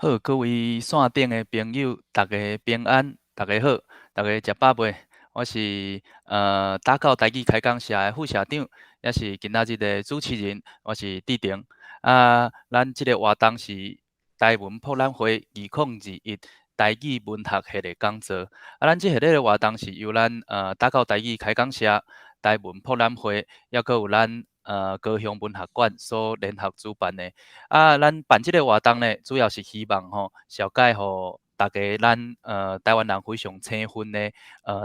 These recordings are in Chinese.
好，各位线顶的朋友，大家平安，大家好，大家食饱未？我是打到台语开讲社的副社长，也是今仔日的主持人，我是志成。咱即个活动是台文博览会2021台语文学系列讲座。咱即系列的活动是由咱打到台语开讲社、台文博览会，抑佫有咱高雄文学馆所联合主办的。咱办即个活动呢，主要是希望绍介互大家台湾人非常青分的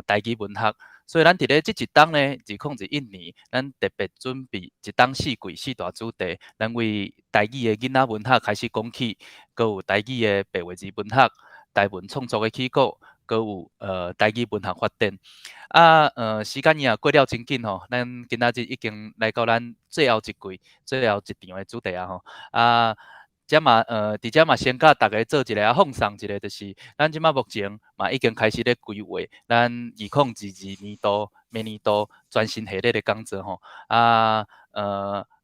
台语文学。所以咱伫咧即一档呢，2021年，咱特别准备一档四季四大主题，咱为台语的囡仔文学开始讲起，搁有台语的白话字文学、台文创作的起果，搁有台语文学发展。时间也过了真紧吼，咱今仔日已经来到咱最后一季、最后一场的主题啊吼。啊，伫遮嘛先甲大家做一个放送一个，就是咱即马目前嘛已经开始咧规划咱2022年度、明年度全新系列的讲座吼。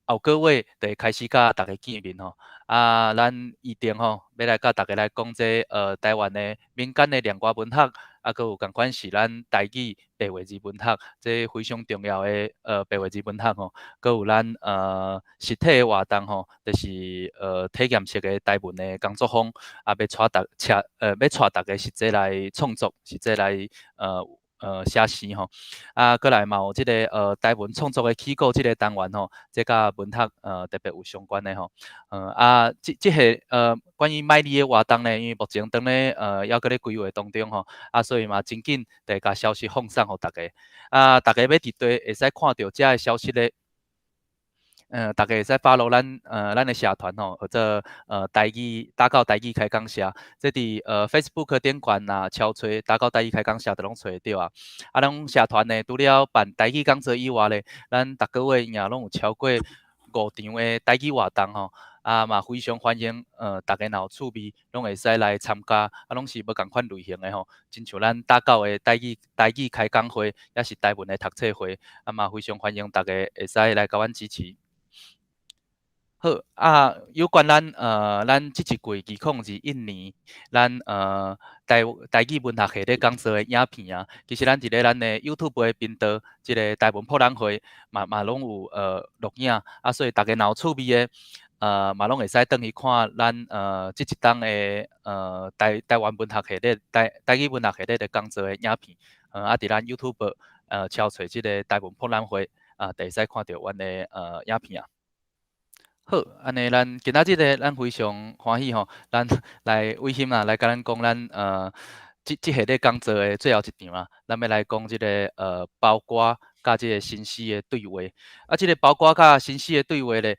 后个月就会开始甲大家见面吼。咱预定要来甲大家来讲台湾的民间的凉瓜文学。搁有共款是咱台语白话字文学，这非常重要的白话字文学吼。搁有咱实体的活动吼，就是体验式的台文的工作坊，要带大家实际来创作，实际来写诗吼。过来嘛有即个台文创作的起果即个单元吼，这甲文学特别有相关的吼。即系关于卖力的活动呢，因为目前当咧还搁咧规划当中吼。所以嘛，真紧得甲消息放送互大家。大家要伫对会使看到遮个消息咧。大家会使 follow 咱的社团吼，或者台语打到台语开讲社，这伫Facebook 顶悬呐，敲吹打到台语开讲社，都拢找得到啊。咱社团呢，除了办台语讲座以外咧，咱逐个月也拢有超过5场的台语活动吼。嘛非常欢迎大家若有趣味，拢会使来参加，拢是要共款类型的吼。亲像咱打到的台语开讲会，也是台文的读册会，嘛非常欢迎大家会使来甲阮支持。好有关咱即一季2021年，咱台语文学系咧讲座的影片啊，其实咱伫咧咱的 YouTube 的频道，即个台文博览会嘛拢有录影所以大家若有趣味的嘛拢会使转去看咱即一档的台湾文学系列台语文学系列的讲座的影片。伫咱 YouTube 敲找即个台文博览会就会使看到阮的影片啊。好，安尼咱今仔日咧，咱非常欢喜吼，咱来威欣啊，来甲咱讲咱即系列讲座的最后一场啊，咱要来讲即个包瓜甲即个新诗的对话。即个包瓜甲新诗的对话咧，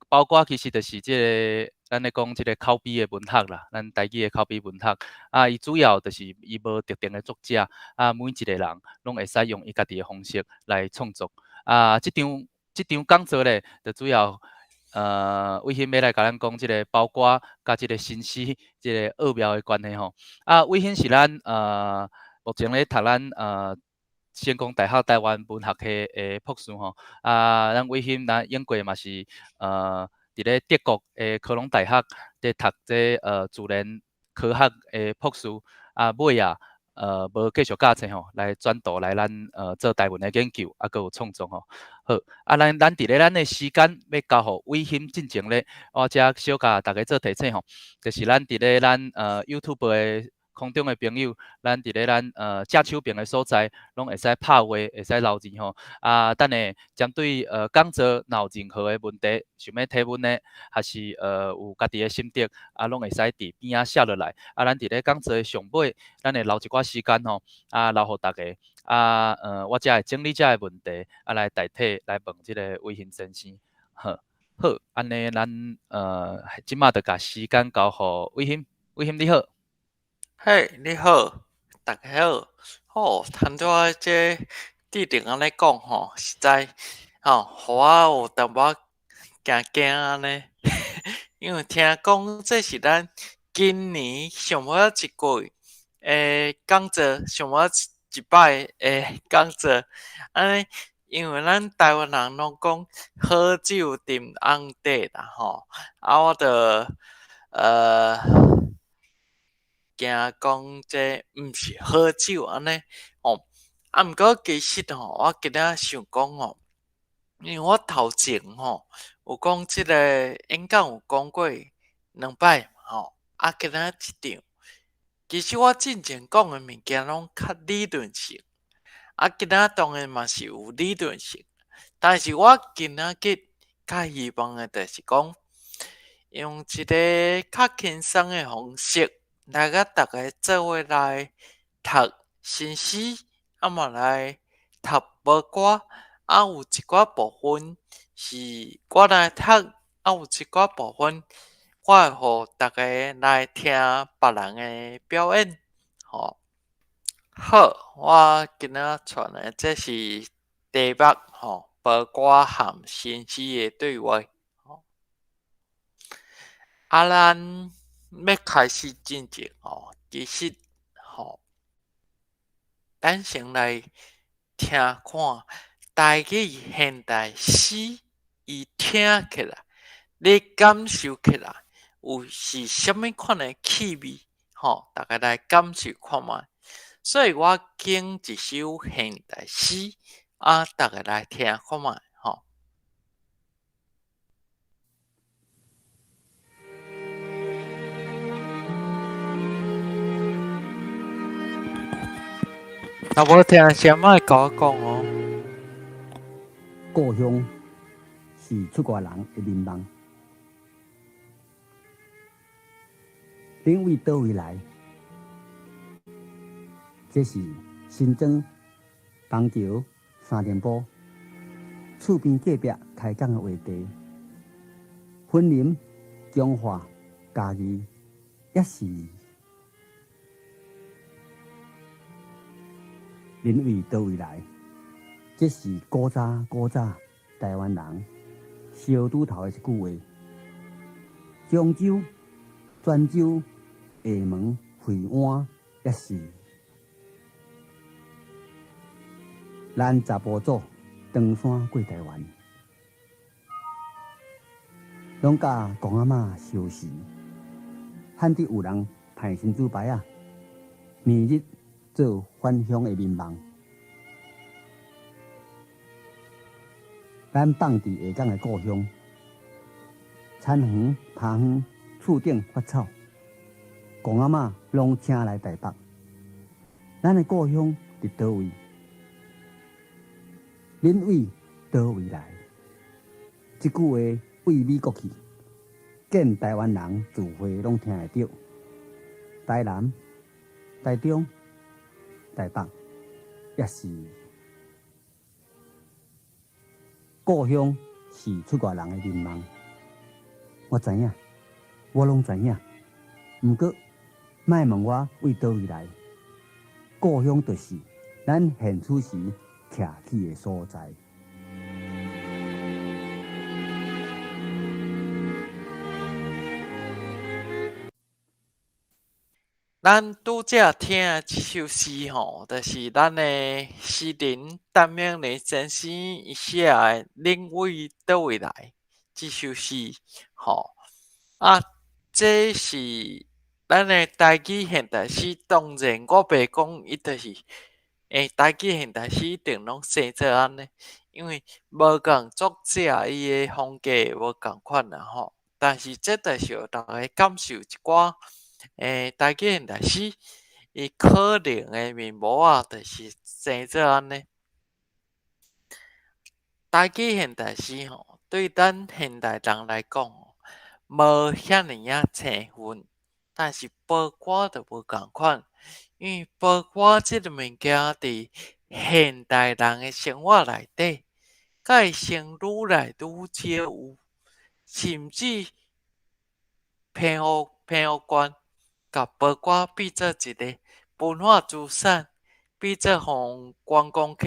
包瓜其实就是即个咱咧讲即个口碑的文学啦，咱台语的口碑文学。伊主要就是伊无特定的作者，每一个人拢会使用伊家己的方式来创作。即场讲座咧，就主要威欣要来甲咱讲即个包瓜甲即个新诗即个奥妙的关系吼。威欣是咱目前咧读咱成功大学台湾文学系的博士吼。咱威欣英过嘛是伫咧德国的科隆大学咧读这自然科学的博士。尾无继续教册吼，来转读来咱做台文的研究，搁有创作吼。好，咱伫咧咱的时间要交互威欣进前咧，我则小甲大家做提醒吼，就是咱伫咧咱YouTube 的空中的朋友，咱伫咧咱正手边的所在，拢会使拍话，会使留言吼。等下针对讲座若有任何的问题，想要提问的，还是有家己的心得，拢会使伫边仔写落来。咱伫咧讲座的上尾，咱会留一寡时间吼，留互大家。我才会整理遮个问题，来代替来问即个威欣先生。好，安尼咱即马就甲时间交互威欣，威欣你好。嘿，你好，大家好。听到这志成安尼讲吼，实在互我有淡薄惊惊安尼，因为听讲这是咱今年上尾一季诶讲座，上尾一摆诶讲座，安尼，因为咱台湾人拢讲好酒沉甕底啦吼，我着惊讲这毋是好酒安尼哦。毋过其实吼，我今仔想讲吼，因为我头前吼有讲即个演讲有讲过2摆吼，今仔即场，其实我之前讲的物件拢较理论性，今仔当然嘛是有理论性，但是我今仔日较希望的就是讲，用一个较轻松的方式来甲大家做伙来读新诗，嘛来读报歌，有一寡部分是我来读，有一寡部分我会互大家来听别人的表演，吼。好，我今仔传的这是题目吼，报歌和新诗的对话。咱要开始进前吼，其实吼，咱先来听看台语现代诗，伊听起来，你感受起来有是虾米款的气味？吼，大家来感受看觅。所以我拣一首现代诗，大家来听看觅吼。若无听先莫甲我讲哦。故乡是出外人的面梦。恁为倒位来？这是新庄邦桥3点埔厝边隔壁开讲的话题。婚林中华家己也是恁为倒位来？这是古早台湾人小拄头的一句话。漳州、泉州、厦门、惠安也是。咱查甫祖登山过台湾，拢甲公阿嬷相时，罕得有人派新主牌明日做返乡的面梦。咱放伫下港的故乡，田园、爬园、厝顶发草，公阿嬷拢请来台北。咱的故乡伫倒位？恁为倒位来？这句话为美国去，见台湾人自会拢听会到。台南、台中、台北也是。故乡是出外人的面梦，我知影，我拢知影。毋过，莫问我为倒位来。故乡就是咱现此时徛起的所在。咱拄则听的这首诗吼，就是咱的诗人陈明仁先生伊写的《恁为倒位来》这首诗吼。这是咱的台语现代诗，当然我袂讲伊就是台语现代诗一定拢生做安尼，因为无共作者伊的风格无共款啦吼。但是这就是互大家感受一寡。台语现代诗，伊可能的面貌就是生做安尼。台语现代诗吼，对咱现代人来讲，无遐尔青分，但是报歌就无共款，因为报歌即个物件伫现代人的生活内底，甲会先愈来愈少有，甚至偏互悬。甲报歌变做一个文化资产，变做互观光客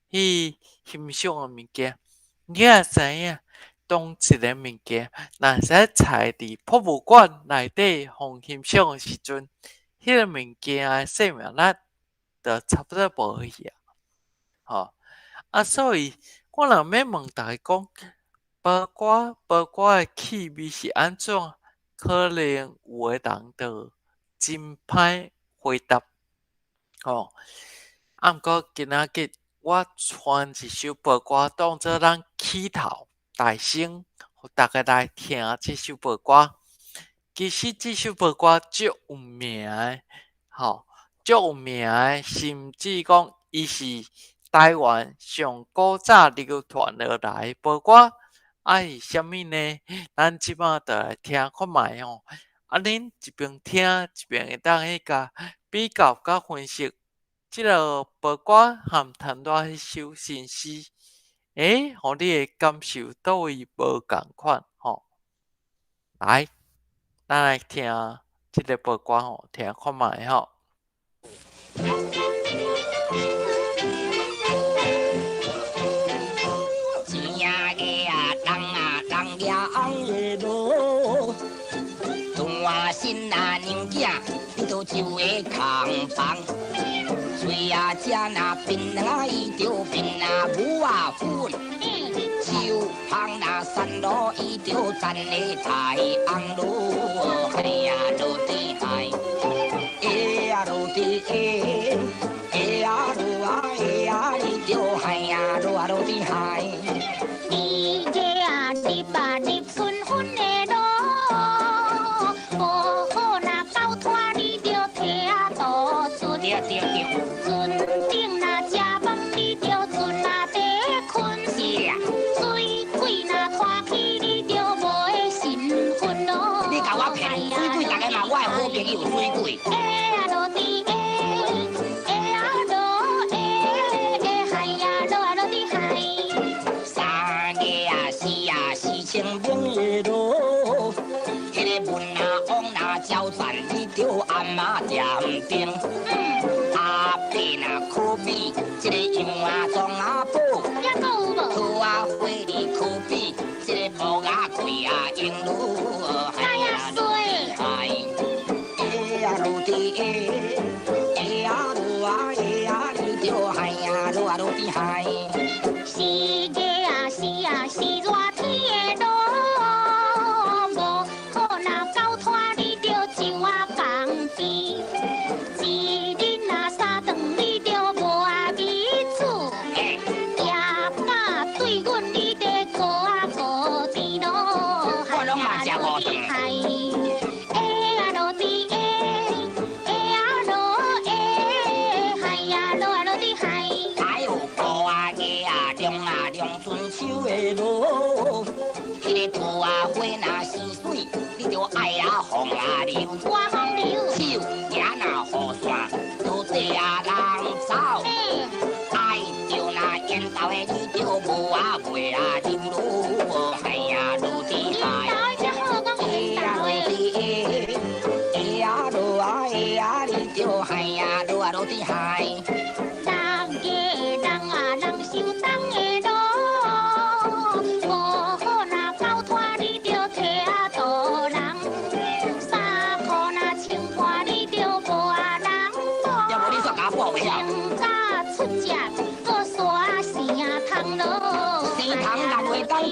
去欣赏的物件。你也知影，当一个物件若使踩伫博物馆内底互欣赏的时阵，迄个物件的生命力就差不多无去吼。所以我若要问大家讲，报歌的气味是安怎？可能有诶人就真歹回答。毋过今仔日我传一首报歌，当做咱起头大声，互大家来听即首报歌。其实即首报歌足有名诶，足有名诶，甚至讲伊是台湾上古早流传落来诶报歌。是啥物呢？咱即摆就来听看觅吼。恁一边听一边会当甲比较甲分析即个报歌含谈多迄首新诗，互你诶感受倒位无共款吼。来，咱来听即个报歌吼，听看觅吼。新啊娘囝，你都就会空房。水啊吃那槟啊伊就槟啊母啊粉，手捧那山路伊就站咧菜红路，哎呀落地海，哎呀落地哎，哎呀落啊哎呀你就海呀落啊落地海，你这啊你把你分分的路。船顶那食饭，你着船那底困是啊。水鬼那拖起，你着无会身份咯。你甲我骗水鬼，大家嘛我的好朋友水鬼。哎呀落地哎，哎呀落哎，海呀落啊落地海。三个啊四啊四千名路，迄个文啊王那交战，你着暗嘛点兵。可比这个羊啊、庄啊宝，兔啊、花里可比这个木啊、龟啊、鹦鹉，哎呀水，哎呀落地哎呀落啊哎呀你着海呀落啊落地海，是个啊是啊是热天的路，无可能交拖你着上啊房边。迄个土啊花若是水，你着爱啊风啊流，我风流，手拿那雨伞，都地啊人走，爱着那烟斗的，你着无啊袂啊流路，哎呀落地海，哎呀落地哎呀落啊哎呀你着哎呀落啊落地海，人个人啊人受当的。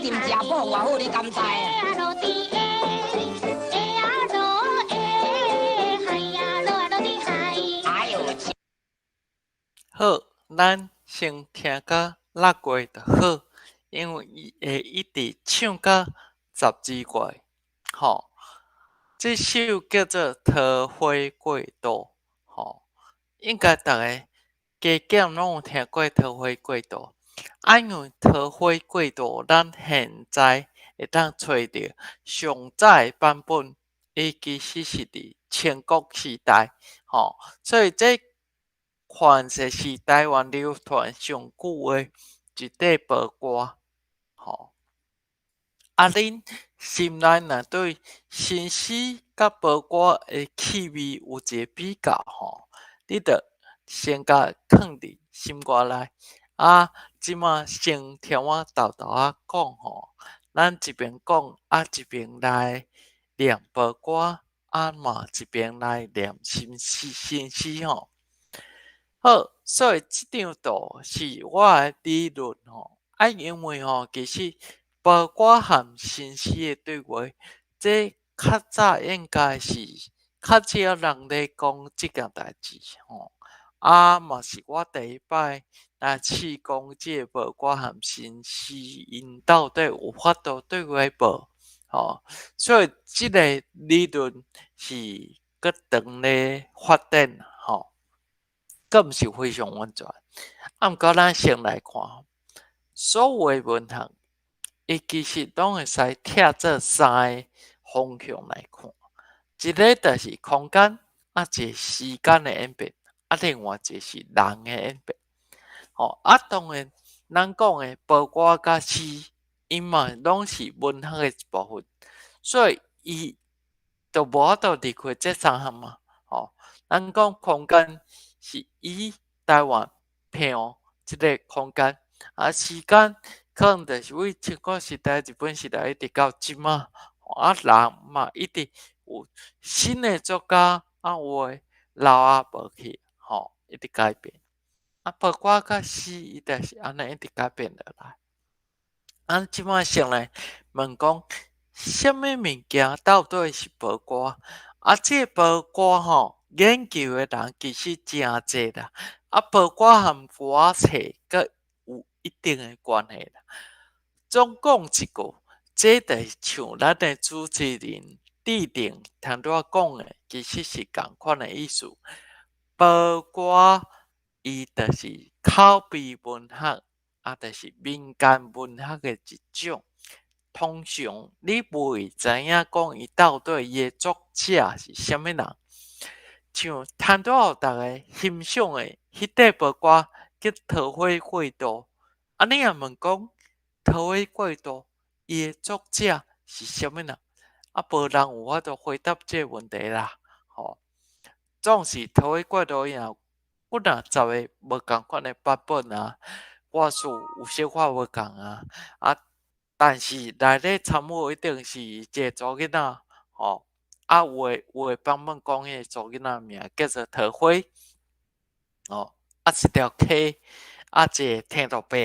金食饱偌好，你敢知？好，咱先听到6月就好，因为伊会一直唱到12月。这首叫做《桃花过渡》。应该大家加减拢有听过《桃花过渡》。因为桃花过渡，咱现在会当找到上早的版本，伊其实是伫千国时代，所以这款式是台湾流传上久的一块宝歌，恁心内若对新诗甲宝歌的气味有一个比较，你着先甲放伫心肝内。即马先听我豆豆讲咱一边讲一边来念宝歌，嘛一边来念新诗好，所以即张图是我的理论因为其实宝歌和新诗的对话，这较早应该是较少人咧讲即件代志吼。嘛是我第一摆来试讲即个报歌和新诗，因到底有法度对我报吼，所以即个理论是搁长咧发展吼，搁毋是非常完全。毋过咱先来看，所有诶文学，伊其实拢会使拆做3个方向来看，一个就是空间，一个时间诶演变。另外一个是人诶演变，当然，咱讲诶报歌甲诗，因嘛拢是文学诶一部分，所以伊就无法度离开这3项嘛。咱讲空间是以台湾票即个空间，时间可能就是为清国时代、日本时代一直到即嘛，人嘛一直有新诶作家有诶老无去。一直改变，报歌甲诗伊就是安尼一直改变落来。咱即摆先来问讲，什么物件到底是报歌？这报歌研究诶人其实真济啦。报歌和歌册佮有一定诶关系啦。总讲一句，这就是像咱诶主持人制定通拄讲诶，其实是共款诶意思。报歌伊就是口碑文学，就是民间文学诶一种。通常你袂知影讲伊到底伊诶作者是啥物人，像通拄互逐个欣赏诶迄块报歌叫《桃花过渡》，你若问讲《桃花过渡》伊诶作者是啥物人，无人有法度回答即个问题啦。总是《桃花过渡》也有几10个无共款诶版本歌词有小可无共但是内底参与一定是一个查囡仔有诶版本讲迄个查囡仔名叫做桃花一条溪一个天道伯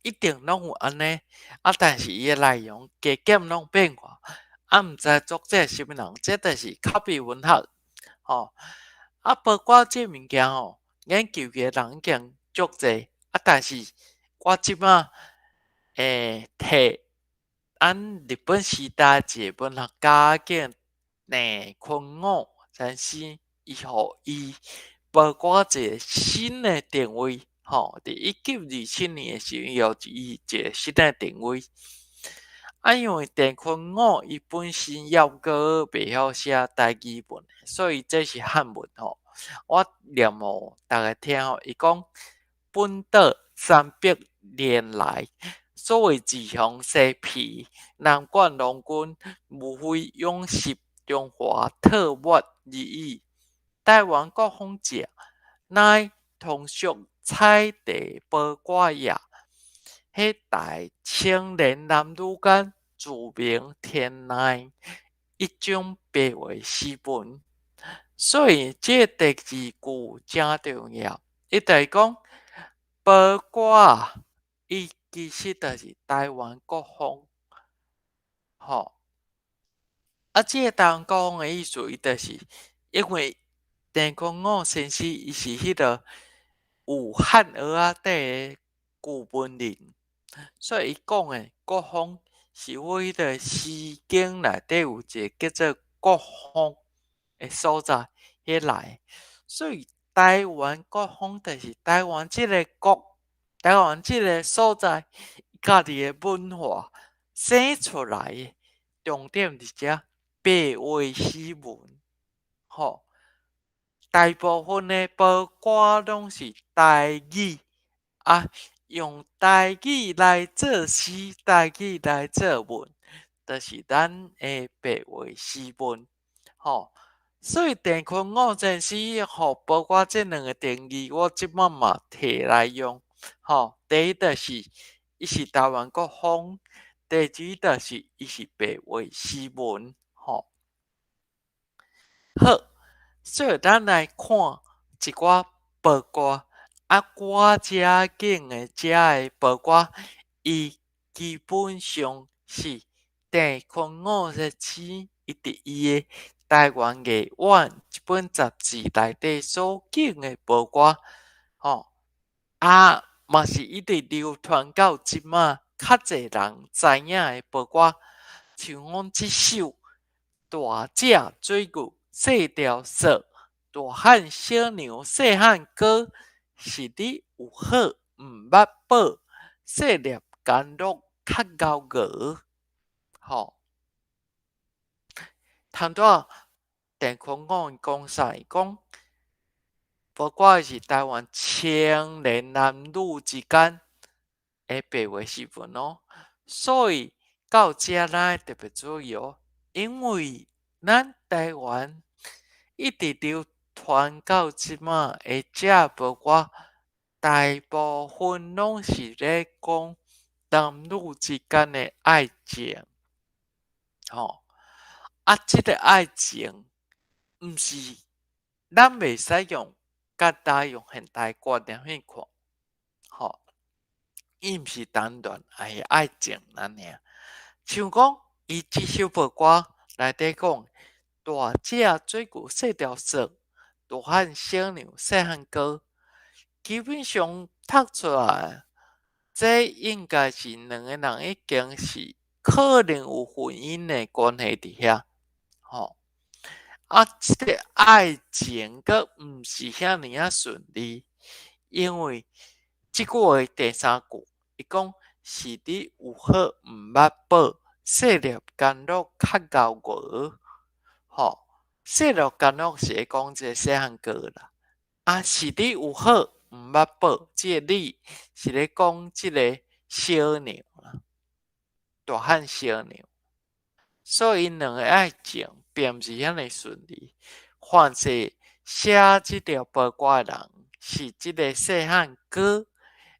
一定拢有安尼但是伊诶内容加减拢变化毋知作者是啥物人，这就是口碑文学报歌这物件研究诶人已经足济但是我即摆摕咱日本时代一个文学家叫内昆吾先生，互伊报歌一个新诶定位伫1927年诶时候，伊有伊一个新诶定位因为内昆吾伊本身要个袂晓写台语文，所以这是汉文我念互大家听伊讲本岛300年来，所谓自强西皮，南管龙军，无非勇士中华特别而已。台湾各方者，乃同属彩地报歌也。迄代青年男女间自明天内一种白话诗文，所以这第2句真重要。伊就是讲报歌伊其实就是台湾国风这个台湾国风的意思，伊就是因为郑公吾先生伊是迄个有汉学底的古文人，所以伊讲的国风是我迄个《诗经》内底有一个叫做国风的所在迄来，所以台湾国风就是台湾即个国，台湾即个所在家己的文化生出来的重点伫遮白话诗文，大部分的报歌拢是台语用台语来做诗，台语来做文，就是咱的白话诗文，所以郑昆吾先生互报歌这2个定义，我即摆嘛摕来用，第一就是伊是台湾国风，第二就是伊是白话诗文，好，所以咱来看一寡报歌我遮景的遮的报歌，伊基本上是郑昆吾先生伊伫伊诶台湾艺晚一本杂志内底所见诶报歌，嘛是一直流传到即马，较侪人知影诶报歌，像阮即首大只水牛细条索，大汉小牛细汉哥，是你有好毋捌报，细粒甘露较高鹅，通拄电空讲讲啥？讲报歌是台湾青年男女之间诶白话新闻咯，所以到遮咱特别注意哦，因为咱台湾一直流传到即马诶遮报歌，大部分拢是咧讲男女之间诶爱情，即个爱情毋是咱袂使用简单用现代观念去看，伊毋是单纯爱情安尔。像讲伊即首报歌内底讲，大只水牛细条索，大汉小牛细汉哥，基本上读出来，这应该是两个人已经是可能有婚姻的关系伫遐，即个爱情阁毋是遐尼啊顺利，因为即句话第三句，伊讲是你有好毋捌报，细粒甘露较高鹅，细粒甘露是会讲即个细汉哥啦，是你有好毋捌报，即个你是咧讲即个小牛啦，大汉小牛，所以因两个爱情并毋是遐尼顺利。凡是写即条报歌的人，是即个细汉哥，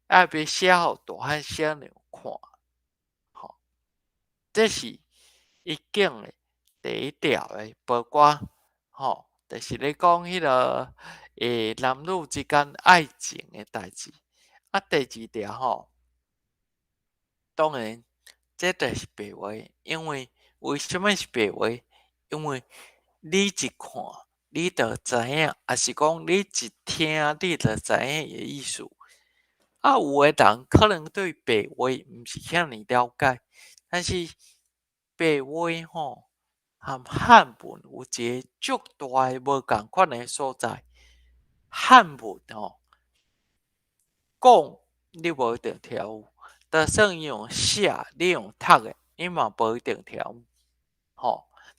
要写互大汉小牛看，这是伊讲的第一条的报歌，就是咧讲迄个男女之间爱情的代志。第二条当然这就是白话，因为为什么是白话？因为你一看，你就知影，也是讲你一听，你就知影伊的意思。有的人可能对白话毋是遐尼了解，但是白话和汉文有一个足大的无共款的所在。汉文讲你无一定听有，就算用写，你用读的，你嘛无一定听有。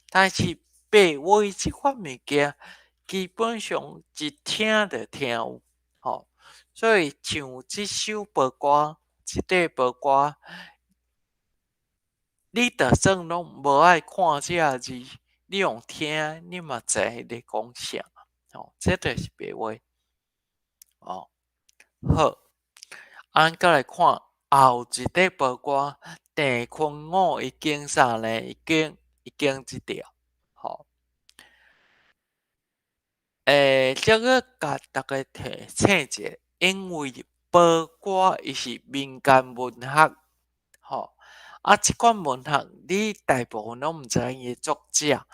但是白话即款物件，基本上一听就听有。所以像即首报歌，即块报歌，你就算拢无爱看这个字，你用听，你嘛知咧讲啥。这就是白话。好，再来看后一块报歌，郑坤五已经啥呢？已经即条。这个甲大家提醒者，因为报歌伊是民间文学，即款文学你大部分拢毋知伊的作者，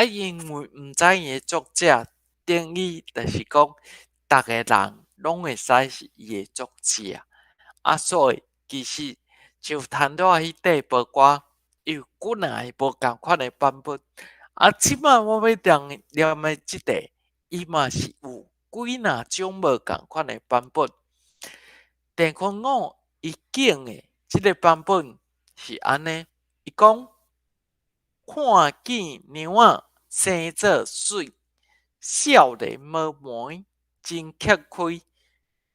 因为毋知伊的作者，等于就是讲，逐个人拢会使是伊的作者，所以其实就谈到迄块报歌，有几若无共款的版本，即摆我要念的即块。伊嘛是有几若种无共款的版本。郑坤五伊讲的即个版本是安尼，伊讲看见娘仔生做水，少年无门真吃亏，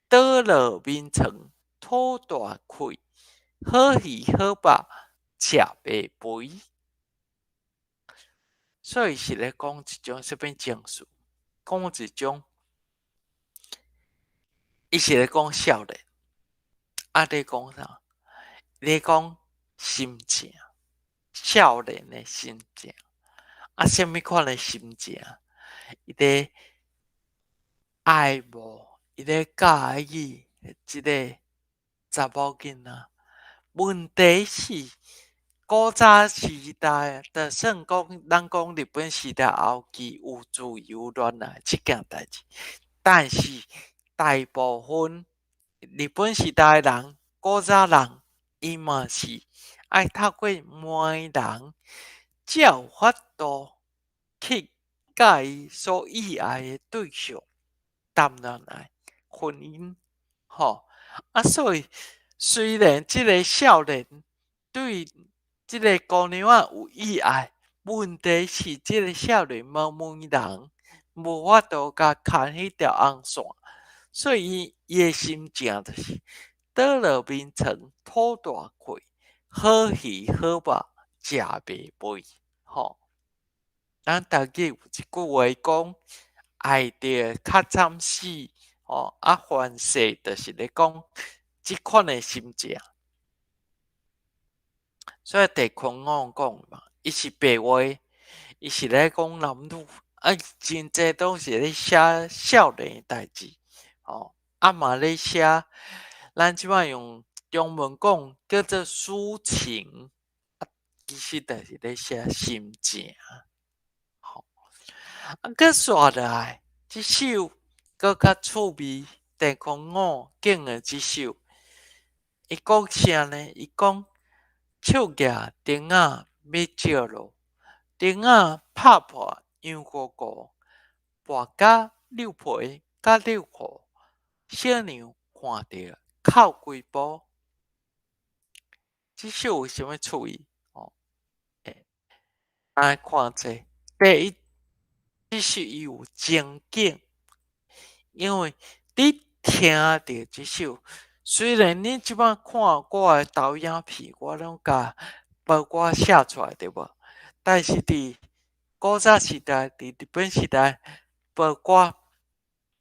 倒落眠床吐大气，好鱼好肉吃白肥。所以是咧讲一种什么情绪？讲一种，伊是咧讲少年，咧讲啥？咧讲心情，少年的心情。什么款的心情？伊咧爱慕，伊咧介意即个查某囡仔。问题是，古早时代的算讲，咱讲日本时代后期有自由恋爱这件代志，但是大部分日本时代的人，古早人，伊嘛是爱透过媒人，才有法度去甲伊所意爱的对象谈恋爱、婚姻，吼。所以虽然即个少年对即个姑娘仔有意爱，问题是即个少年无媒人，无法度甲牵迄条红线，所以伊的心情就是倒落眠床吐大气，好鱼好肉食袂肥，吼。咱逐日有一句话讲，爱着较惨死，吼，凡事就是咧讲即款的心情。所以地空我讲嘛，伊是白话，伊是咧讲男女，真济都是咧写少年的代志，吼，嘛咧写，咱即摆用中文讲叫做抒情，其实就是咧写心情，吼。佮刷落来，即首佮较趣味，地空我拣的即首，伊讲啥呢？伊讲。手举钉仔要照路，钉仔拍破杨哥哥，跋甲溜皮甲溜裤，小娘看着哭规步。即首有啥物趣味？来看者，第一，即首伊有情景，因为你听着即首。虽然你即摆看我的投影片，我拢甲包括写出来对无？但是伫古早时代，伫日本时代，包括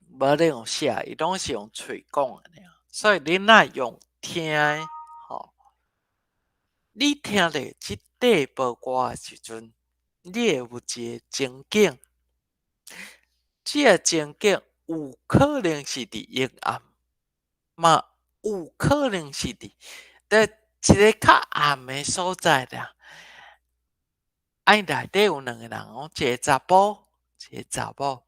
无咧用写，伊拢是用嘴讲的尔。所以你若用听的，吼，你听咧即块包括的时阵，你会有一个情景，即个情景有可能是伫阴暗，嘛。有可能是伫一个较暗的所在啦。内底有两个人哦，一个查甫，一个查某。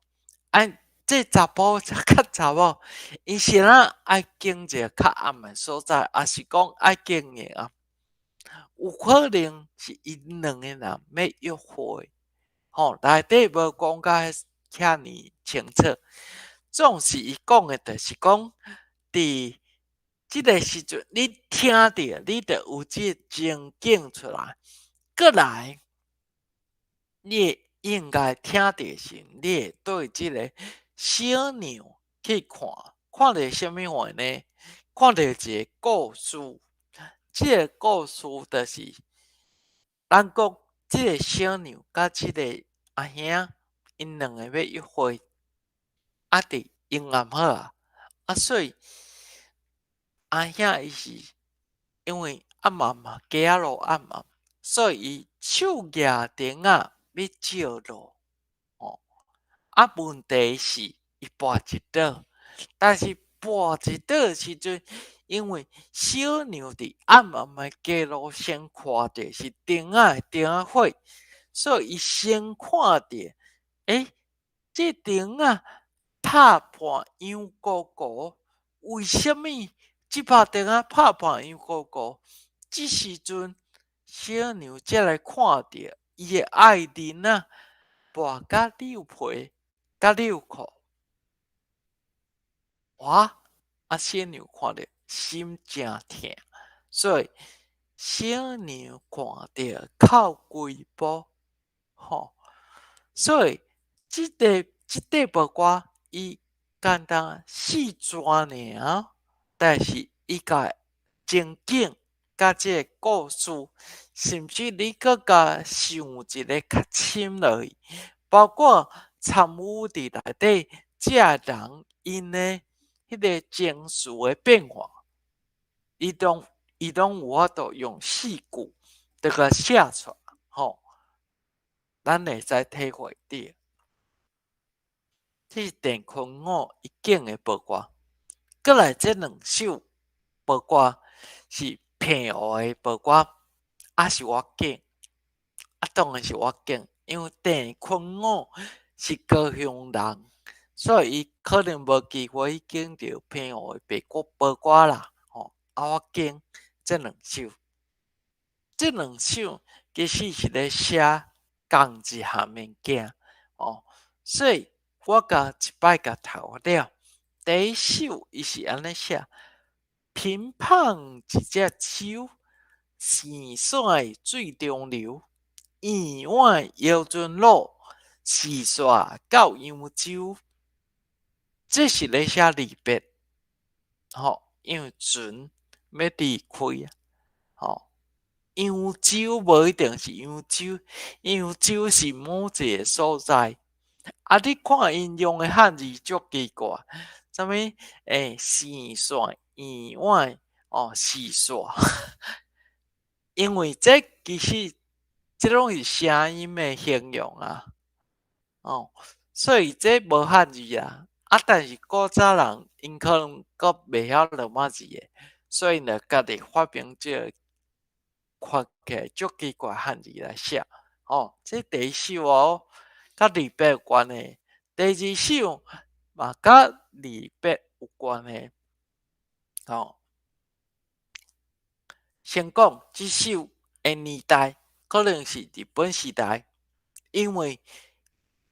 这查甫甲查某，伊是爱经一个较暗的所在，也是讲爱经营啊。有可能是因两个人要约会，吼，内底无讲甲遐尼清楚。总是伊讲的，就是讲伫。即个时阵，你听着，你就有即个情景出来。过来，你会应该听着时，你会对即个小娘去看，看到什么话呢？看到一个故事。即个故事就是，咱讲即个小娘甲即个阿兄，因两个要约会，伫阴暗好啊，所以。阿兄伊是因为暗嘛，街仔路暗嘛，所以伊手举钉仔要照路。问题是伊跋一倒，但是跋一倒的时阵，因为小娘伫暗的街路先看着是钉仔火，所以伊先看着，这钉仔拍破杨哥哥，为什么？即拍电仔拍破杨哥哥，即时阵小娘才来看着伊的爱人啊，跋甲溜皮甲溜裤，哇！小娘看着心真痛，所以小娘看着哭规步，吼！所以即包括伊简单四转尔。但是伊甲情景甲即个故事，甚至你搁甲想一个较深落去，包括参与伫内底，即个人因的迄个情绪的变化，伊拢有法度用四句这个写出来，吼，咱会使体会到。这是电空我一景的报告。过来这两首，包括是平湖的报告，是我囝，当然是我囝，因为郑坤武是高雄人，所以伊可能无机会见到朋友的八卦啦。我囝这两首，其实是咧写同一项物件。所以我一摆甲读了，第一首伊是安尼写：乒乓一只手，线线水中流。圆碗摇船路，是煞到扬州。这是咧写离别，因为船要离开啊。扬州无一定是扬州，扬州是某一个所在。你看因用的汉字足奇怪，什么线线圆碗是煞，因为这其实这种是声音的形容啊。所以这无汉字啊。但是古早人因可能阁袂晓罗马字的，所以呢，家己发明这看起来足奇怪汉字来写。这第一首甲离别有关的，第二首嘛甲离别有关的。先讲这首的年代，可能是日本时代，因为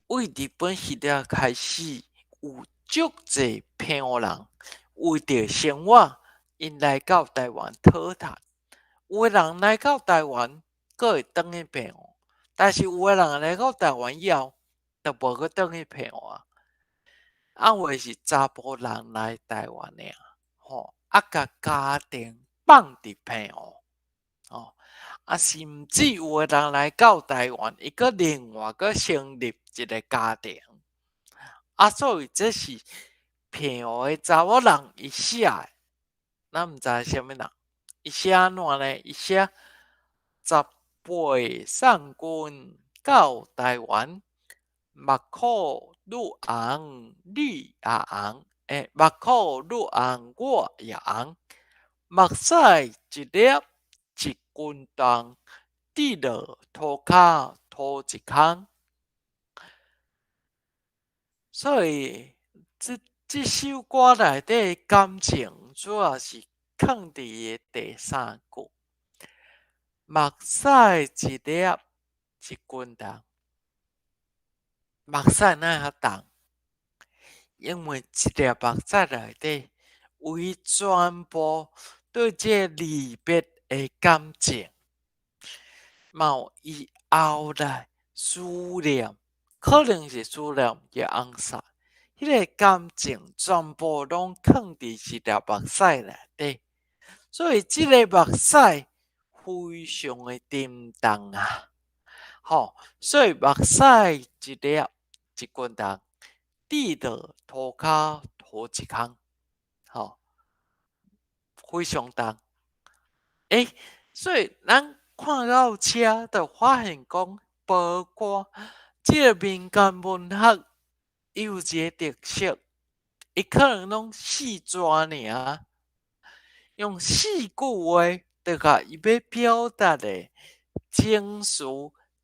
为日本时代开始，有足侪朋友人为着生活，因来到台湾讨谈。有的人来到台湾，阁会转去朋友，但是有的人来到台湾以后，就无去转去朋友啊。话是查甫人来台湾尔，甲家庭放伫朋友。甚至有的人来到台湾，伊个另外个成立一个家庭。所以这是朋友的查某人伊写的，咱毋知啥物人，伊写安怎呢？伊写十八送君到台湾，目眶愈红你也红，目眶愈红我也红，目屎一粒一斤重，滴落涂骹涂一空。所以这首歌内底感情主要是放伫第三句：目屎一粒一斤重。目屎哪遐重？因为一粒目屎内底为全部对这离别的感情，嘛伊后来思念，可能是思念嘅红屎，迄个感情全部拢放伫一粒目屎内底，所以这个目屎非常的沉重啊。所以目屎一粒一斤重，滴落涂骹涂一空。非常重。所以咱看到车就发现讲，包括这个民间文学有一个特色，伊可能拢四字尔，用四句话就甲伊要表达的情绪、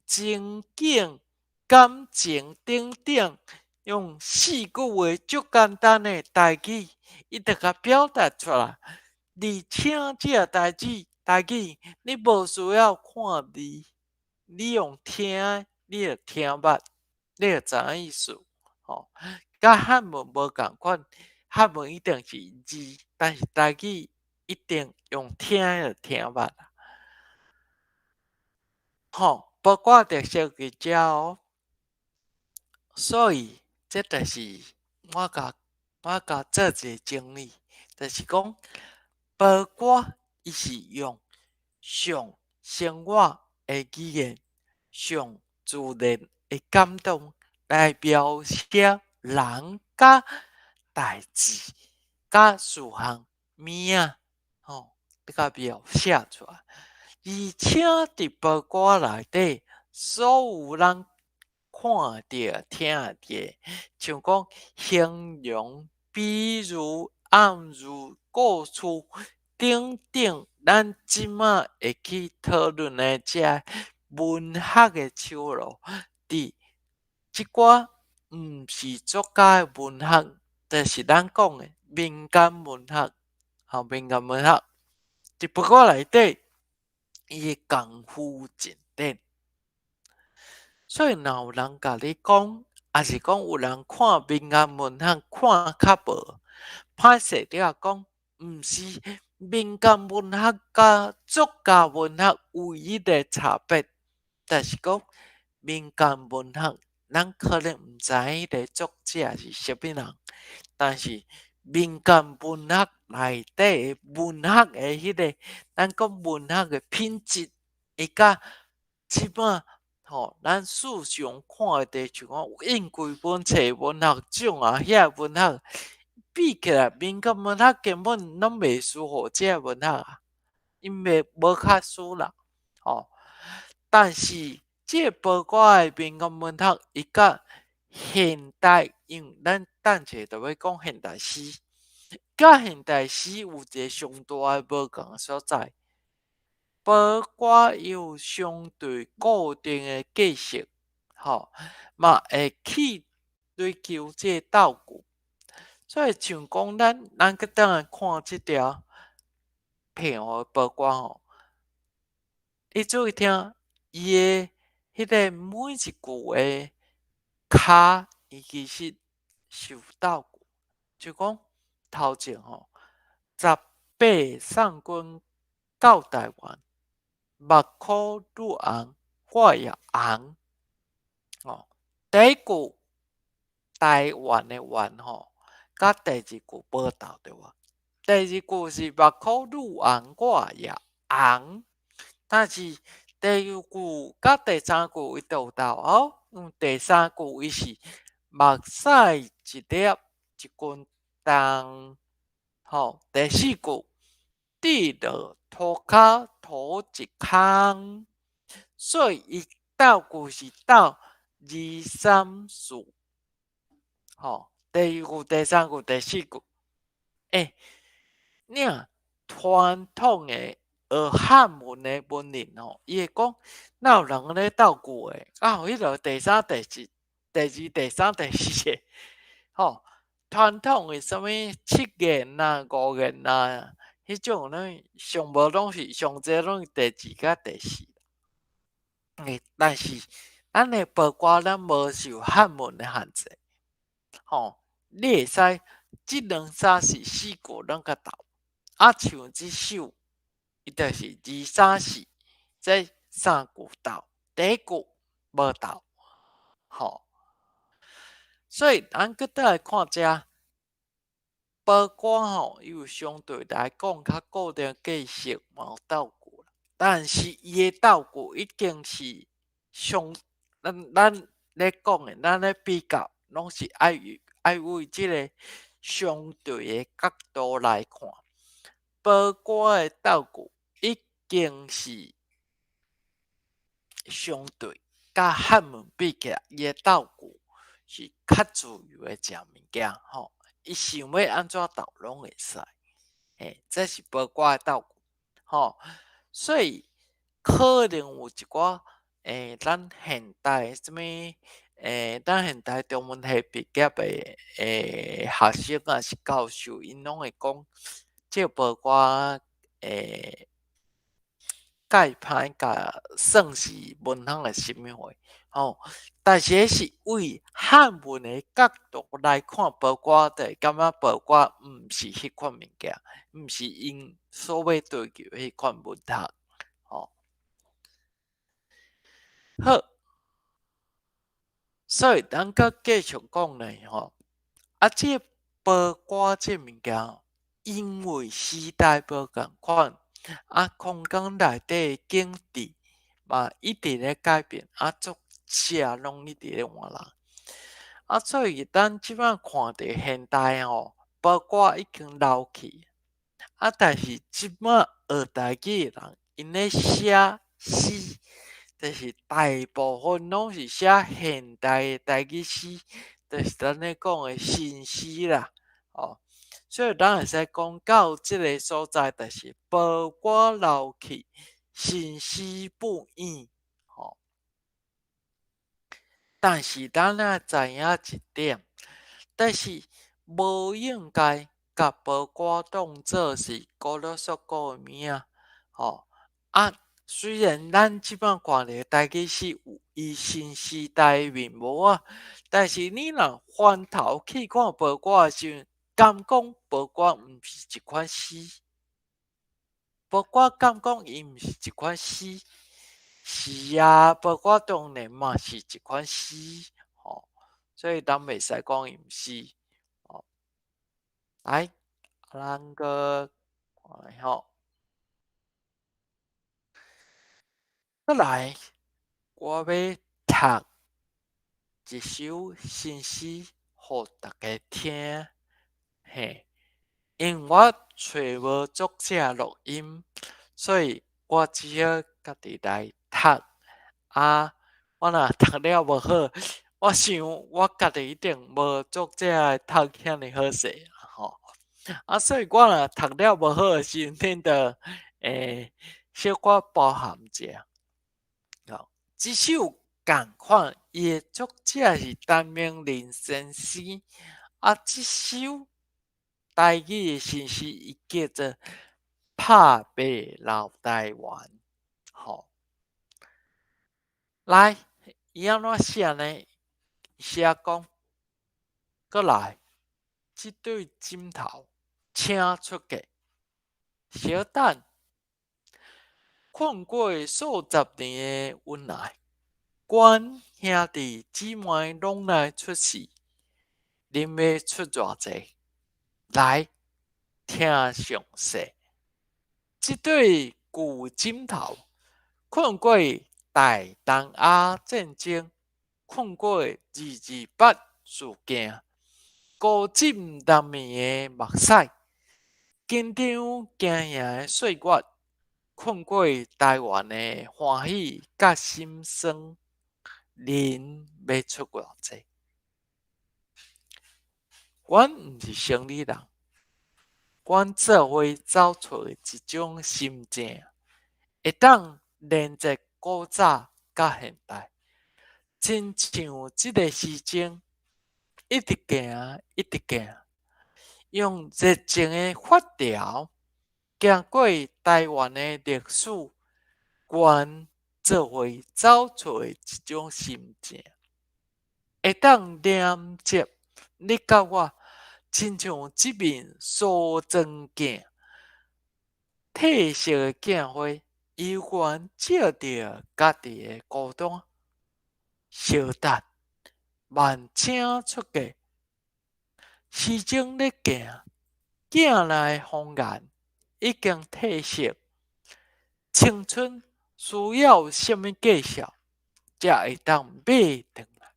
情景、感情等等，用四句话足简单的代语，伊就甲表达出来。而且这代志，你无需要看字，你用听，你就听捌，你就知影意思。甲汉文无共款，汉文一定是字，但是台语一定用听就听捌啦。包括特色伫遮所以这就是我甲做一个整理，就是讲。包括伊是用上生活的语言、上自然的感动来描写人甲代志、甲事项名你甲描写出来，而且伫包括内底，所有人看着、听着，像讲形容、比如、暗喻、故事。顶咱即马会去讨论的这文学的手路，伫即寡毋是作家的文学，就是咱讲的民间文学，民间文学，只不过内底伊的功夫真点。所以若有人甲你讲，也是讲有人看民间文学看较无，歹势你也讲，毋是民间文学甲作家文学唯一的差别，就是讲民间文学，咱可能毋知迄个作者是啥物人，但是民间文学内底文学的迄个，咱讲文学的品质，会甲即摆。咱时常看的，像讲印几本册文学奖啊，遐文学比起来，民间文学根本拢袂输互这文学啊，因为无较输啦。但是这包括的民间文学，伊甲现代，因为咱等者就要讲现代诗，甲现代诗有一个上大的无共所在。包括有相对固定的计式，嘛会去追求这道具。所以像讲咱去当来看即条片包括你注意听，伊的迄个每一句的卡，伊其实是有道具。就讲头前18送军到台湾。目眶愈红，我也红。第一句台湾的湾甲第二句无斗对哇。第二句是目眶愈红，我也红。但是第二句甲第三句伊都有斗第三句伊是目屎一粒一根重。第四句地落土骹土一空，所以伊斗句是斗二三四。第二句、第三句、第四句，你传统的学汉文的文人伊会讲，哪有人咧斗句的？迄个第三、第四、第二、第三、第四个，传统的什么7言啊、5言啊。迄种呢，上无拢是上济拢是第2甲第4。但是咱的包括咱无受汉文的限制，你会使即2、3、4、4句拢甲斗，像即首，伊就是2、3、4，这3句斗，第一句无斗，所以咱搁倒来看遮。包括伊有相对来讲较固定计式嘛有斗句，但是伊的斗句已经是咱咧讲的，咱咧比较，拢是爱为即个相对的角度来看，包括的斗句已经是相对甲汉文比起来，伊的斗句是较自由的食物件伊想要安怎斗拢会使，这是包括的斗句，所以可能有一寡咱现代什么咱现代中文系毕业的学生啊是教授，因拢会讲，这包括介歹甲算是文学的什么话，但是迄是为汉文的角度来看，包括的感觉包括毋是迄款物件，毋是因所要追求迄款文学，好，所以咱搁继续讲呢，这包括这物件，因为时代无共款。空间内底的景致嘛，一直咧改变，作者拢一直咧换人，所以咱即摆看到现代包括已经老去，但是即摆学台语的人，因咧写诗，就是大部分拢是写现代的台语诗，就是咱咧讲的新诗啦，所以咱会使讲到即个所在，就是包裹流去，心思不厌。吼，但是咱也知影一点，但是无应该甲包裹当做是古啰嗦古物啊。吼虽然咱即摆看咧台语是有伊新时代面貌啊，但是你若翻头去看包裹的时阵，敢讲包裹毋是一款诗？包裹敢讲伊毋是一款诗？是啊，包括当然嘛是一款诗，吼，所以咱袂使讲伊毋是，吼。来，咱个看下吼，再来，我要读一首新诗，互大家听，嘿，因为我找无作者录音，所以我只好家己来读。我若读了无好，我想我家己一定无作者读遐尼好势，吼。所以我若读了无好的时阵，恁着小可包涵者。即首共款，伊的作者是陈明仁先生。即首台语的新诗，伊叫做《拍白老台湾》。吼，来，伊安怎写呢？写讲，过来，即对枕头，请出价，小等。困过数十年的恩爱，阮兄弟姊妹拢来出世，恁要出偌济？来听详细。即对旧枕头，困过大东亚战争，困过228事件，古枕难眠的目屎，紧张惊吓的岁月。困过台湾的欢喜甲心酸，恁要出偌济？阮毋是生理人，阮做伙走出一种心情，会当连接古早甲现代，亲像即个时钟，一直行，一直行，用热情的发条。行过台湾的历史，阮做伙走出一种心情，会当连接你甲我，亲像一面梳妆镜，褪色的镜花，由阮照着家己的孤单。小等，万请出价，时钟咧行，镜内风眼。已经褪色，青春需要什么技巧，才会当买回来？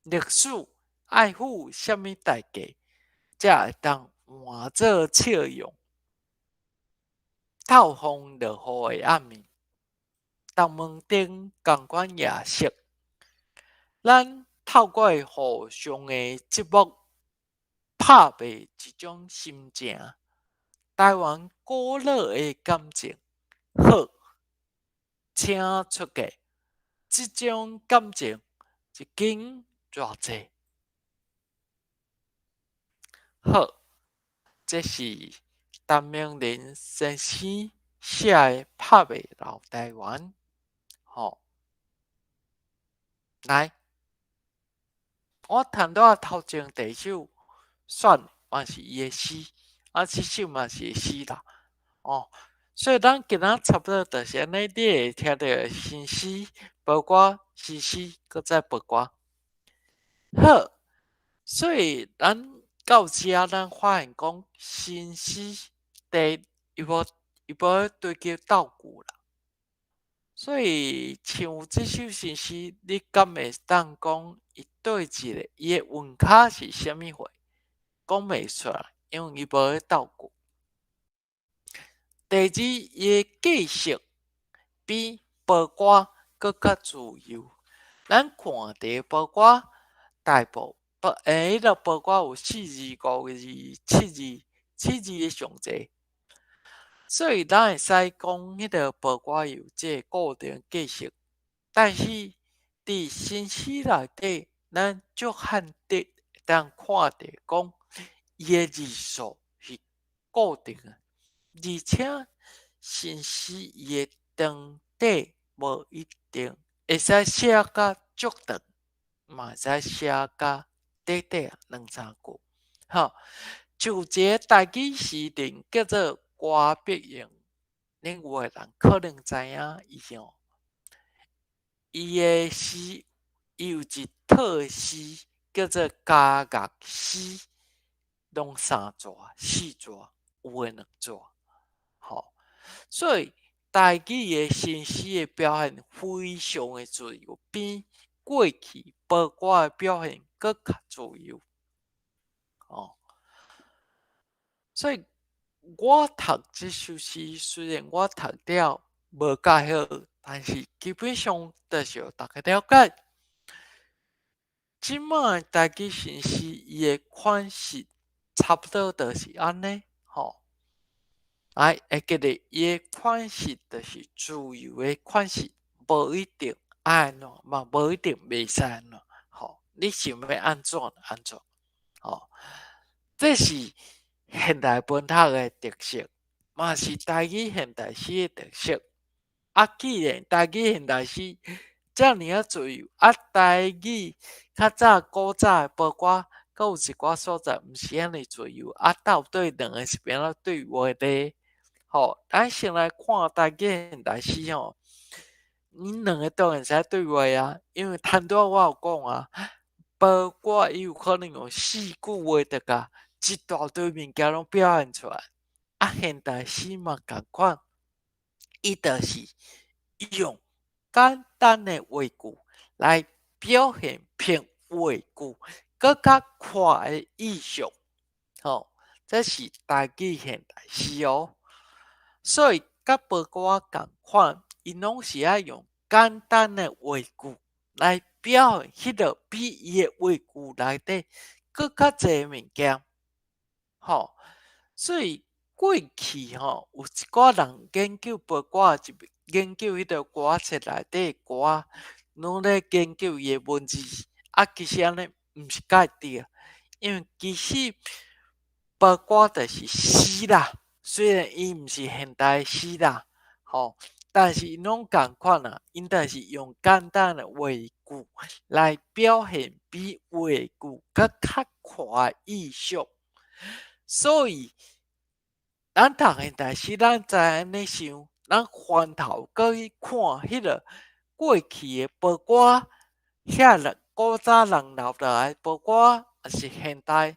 历史爱付什么代价，才会当换做笑容？透风落雨的暗暝，东门顶钢管夜色，咱透过互相的寂寞，拍卖一种心情。台湾古老的感情，好，请出价。这种感情一斤偌济？好，这是陈明仁先生写的《拍卖老台湾》。好，来，我谈到头前第一首选嘛是伊的诗。这首嘛是诗啦，所以咱今仔差不多就是安尼，你会听到新诗，包括新诗，搁再包括好。所以咱到遮，咱发现讲新诗伊无追求倒句啦。所以像这首新诗，你敢会当讲伊对一个伊的韵脚是虾米货？讲袂出来。因为伊无咧倒句。第二，伊的计数比包裹搁较自由。咱看伫包裹大部迄个包裹有4字、5字、7字，刺字的上济。所以咱会使讲，迄个包括有这固定计式，但是伫新诗内底，咱足罕得当看到讲，伊的字数是固定的，而且新诗伊的长短无一定，会使写甲足长，嘛会使写甲短短两三句。好，就一个台语诗人叫做郭碧英，恁有诶人可能知影伊哦。伊诶诗，伊有一套诗叫做家乐诗，拢3纸、4纸，有诶2纸。好，所以台语诶新诗诶表现非常诶自由，比过去包括诶表现更较自由。哦，所以我读这首诗，虽然我读了无介好，但是基本上就是有大家了解。即卖台语新诗伊的款式差不多就是安尼，吼。会记得伊的款式就是自由的款式，无一定安怎，嘛无一定袂使安怎，吼。你想要安怎就安怎，吼。这是现代文学的特色，嘛是台语现代诗的特色。既然台语现代诗遮尔啊自由，台语较早古早包括，阁有一寡所在毋是安尼自由，到底两个是变怎对话咧？吼，咱先来看台语现代诗吼，因两个当然使对话啊，因为摊多我有讲啊，包括伊有可能用4句话就甲一大堆物件拢表现出来。现代诗嘛共款，伊就是用简单的话句来表现片话句，更较快的意象。吼，这是台语现代诗哦。所以甲包括共款，因拢是爱用简单的话句来表现迄个比伊的话句内底更较侪物件。吼，所以过去吼有一寡人研究包括研究迄个歌册内底歌，拢咧研究伊的文字。其实安尼毋是介对，因为其实包括就是诗啦，虽然伊毋是现代诗啦，吼，但是因拢共款啦，因就是用简单的话句来表现比话句更较快意象。所以，咱读现代诗，咱知安尼想，咱翻头过去看迄个过去的，包括遐人古早人留落来，包括也是现代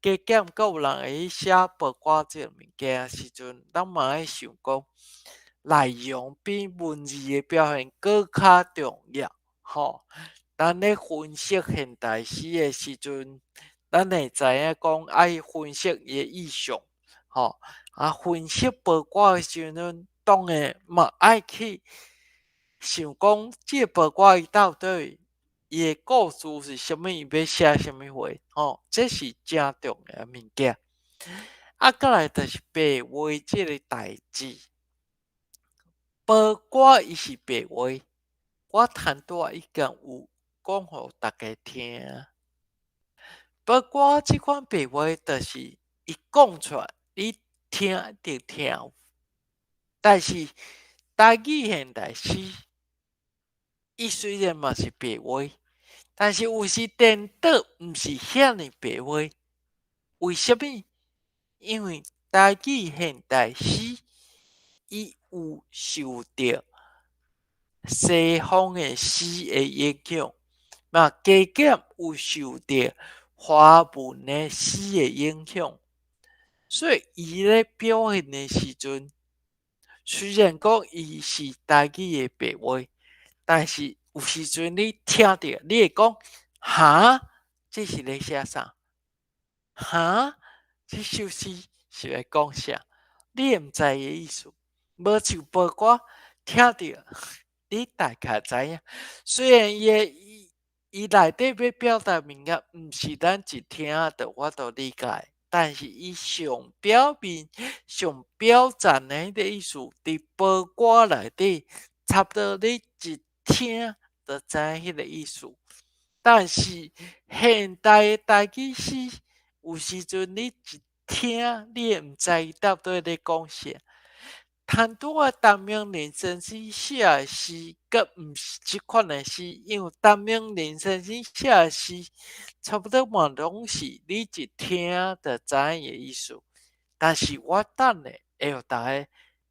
加减，阁有人会去写包括即个物件时阵，咱嘛爱想讲，内容比文字的表现更较重要。吼，咱咧分析现代诗的时阵，咱会知影讲爱分析伊的意象，吼，分析包括的时阵，当然嘛爱去想讲，即个包括伊到底伊的故事是啥物，伊要写啥物话，吼，这是正重要的物件。再来就是白话即个代志，包括伊是白话，我谈多已经有讲互大家听。包括即款白话，就是伊讲出来，你听就听。但是台语现代诗，伊虽然嘛是白话，但是有时颠倒毋是遐尼白话。为什么？因为台语现代诗，伊有受到西方的诗的影响，嘛加减有受到华文的诗的影响，所以伊咧表现的时阵，虽然讲伊是台语的白话，但是有时阵你听到，你会讲哈，这是咧写啥？哈，这首诗是咧讲啥？你毋知伊的意思，无像包括听到，你大概知影。虽然伊内底要表达物件，毋是咱一听就我都理解，但是伊上表面、上表层的迄个意思，伫报歌内底，差不多你一听就知迄个意思。但是现代的台语诗，有时阵你一听，你也毋知伊到底咧讲啥。摊拄啊，陈明仁先生写的诗，佮毋是即款的诗，因为陈明仁先生写的诗，差不多嘛拢是你一听就知影伊的意思。但是我等下会互大家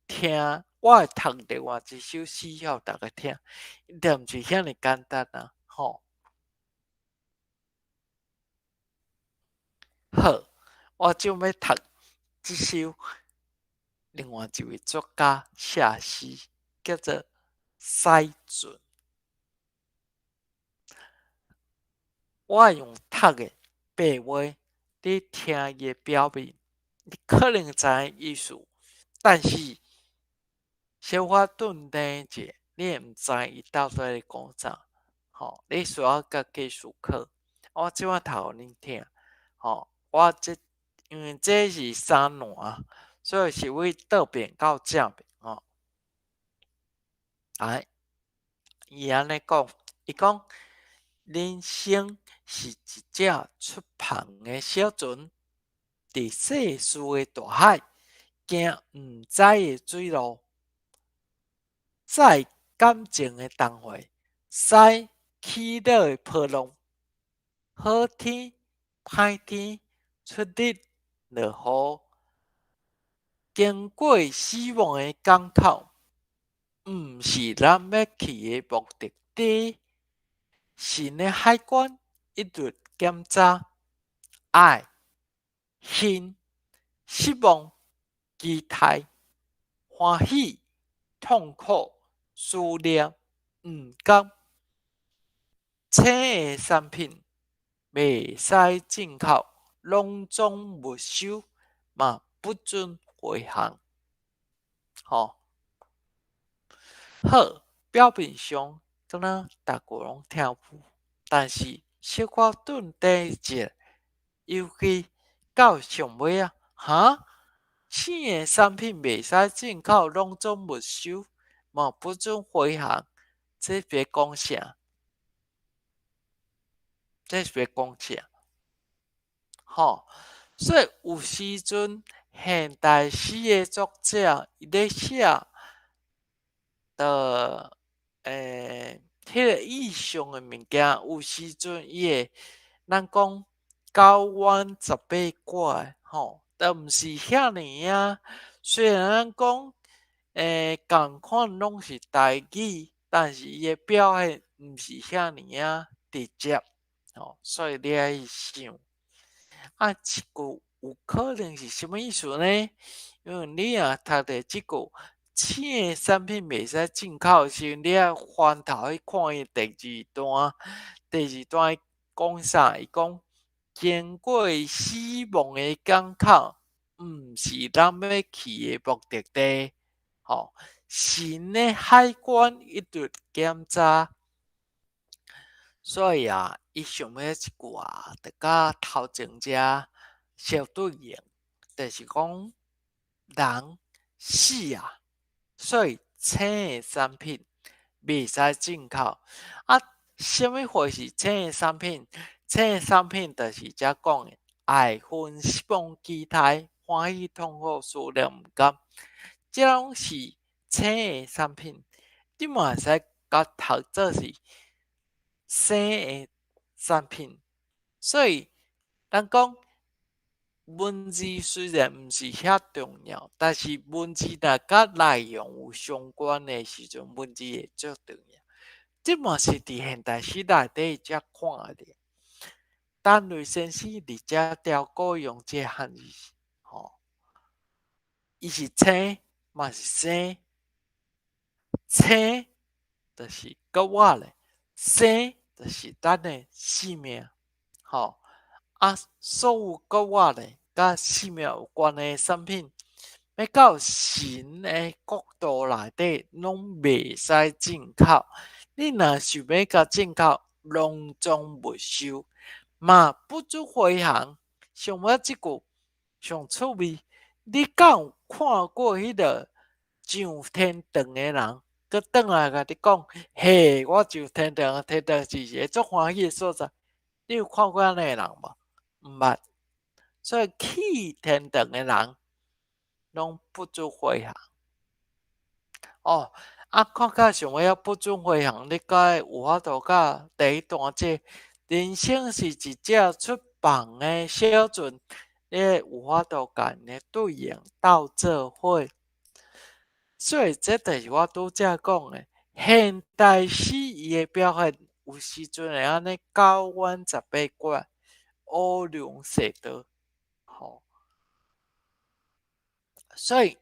听，我会读另外一首诗互大家听，一定毋是遐尼简单啊，吼。好，我就要读即首另外一位作家写诗，叫做《西准》。我用读的白话，你听伊的表面，你可能知影意思，但是小可顿定者，你也毋知伊到底咧讲啥。吼，你需要家己思考。我即摆读互恁听。吼，我因为这是三段，所以是会倒变到正面。吼，哎，伊安尼讲，伊讲人生是一只出航的小船，伫世事的大海，行毋知的水路，载感情的东回，驶起落的波浪，好天歹天，出日落雨，经过死亡的港口，毋是咱要去的目的地。神的海关一律检查，爱、恨、失望、期待、欢喜、痛苦、思念、毋甘，请的产品袂使进口，拢总没收，嘛不准回航。吼，好，表面上敢若逐个拢听有，但是小可顿底者，尤其到上尾啊，哈，新的产品袂使进口，拢总没收，嘛不准回航，这别讲啥？这是别讲啥？吼，所以有时阵现代诗的作者，伊咧写的迄个意象的物件，有时阵伊会咱讲九弯十八拐，吼，都毋是遐尼啊。虽然咱讲共款拢是台语，但是伊的表现毋是遐尼啊直接，吼，所以你爱去想，啊，即句有可能是什么意思呢？因为你若读着即句。新的产品袂使进口的时，你要翻头去看伊第二段。第二段讲啥？伊讲经过死亡的港口，毋是咱要去的目的地。吼，神的海关一律检查。所以啊，伊想要一句啊，就甲头前者相对应，就是讲人死啊。所以，青的产品袂使进口。啊，什么会是青的产品？青的产品就是遮讲的爱恨失望期待欢喜痛苦思念毋甘，这拢是青的产品。你嘛会使甲读做是生的产品。所以，咱讲。文字虽然毋是遐重要，但是文字若甲内容有相关的时阵，文字会足重要。这嘛是伫现代诗内底才看的。陈瑞先生伫遮调过用这汉字，吼，伊是青，嘛是生，青就是甲我咧，生就是咱的性命，吼。啊，所有甲我咧，甲生命有关的产品，要到神的国度内底，拢袂使进口。你若想要甲进口，拢总没收，嘛不准回航。想要即句，上趣味。你敢有看过迄个上天堂的人？佮转来甲你讲，嘿，我上天堂，天堂是一个足欢喜的所在。你有看过安尼的人无？毋捌。所以去天堂的人，拢不准回航。哦，看甲想要不准回航，你该有法度甲第一段即人生是一只出放的小船，你有法度甲因对应到做伙。所以这就是我拄则讲的，现代诗伊的表现有时阵会安尼九弯十八拐，乌龙蛇道。吼，所以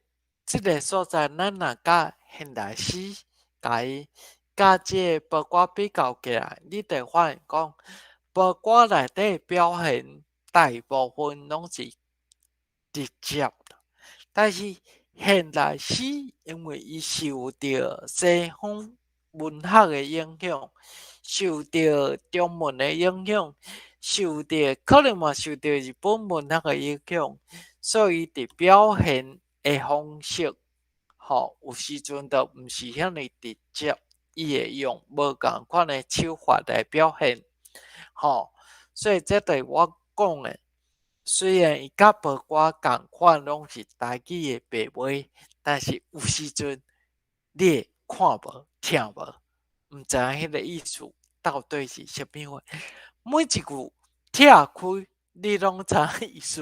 即个所在，咱若甲现代诗甲伊甲即个报歌比较起来，你会发现讲，报歌内底表现大部分拢是直接的，但是现代诗因为伊受到西方文学的影响，受到中文的影响，可能嘛受到日本文学的影响，所以伫表现的方式，有时阵都毋是遐尼直接，伊会用无共款的手法来表现，所以这对我讲的。虽然伊甲报歌共款，拢是台语的白话，但是有时阵你会看无、听无，毋知影迄个意思到底是啥物话。每一句拆开，你拢知影意思，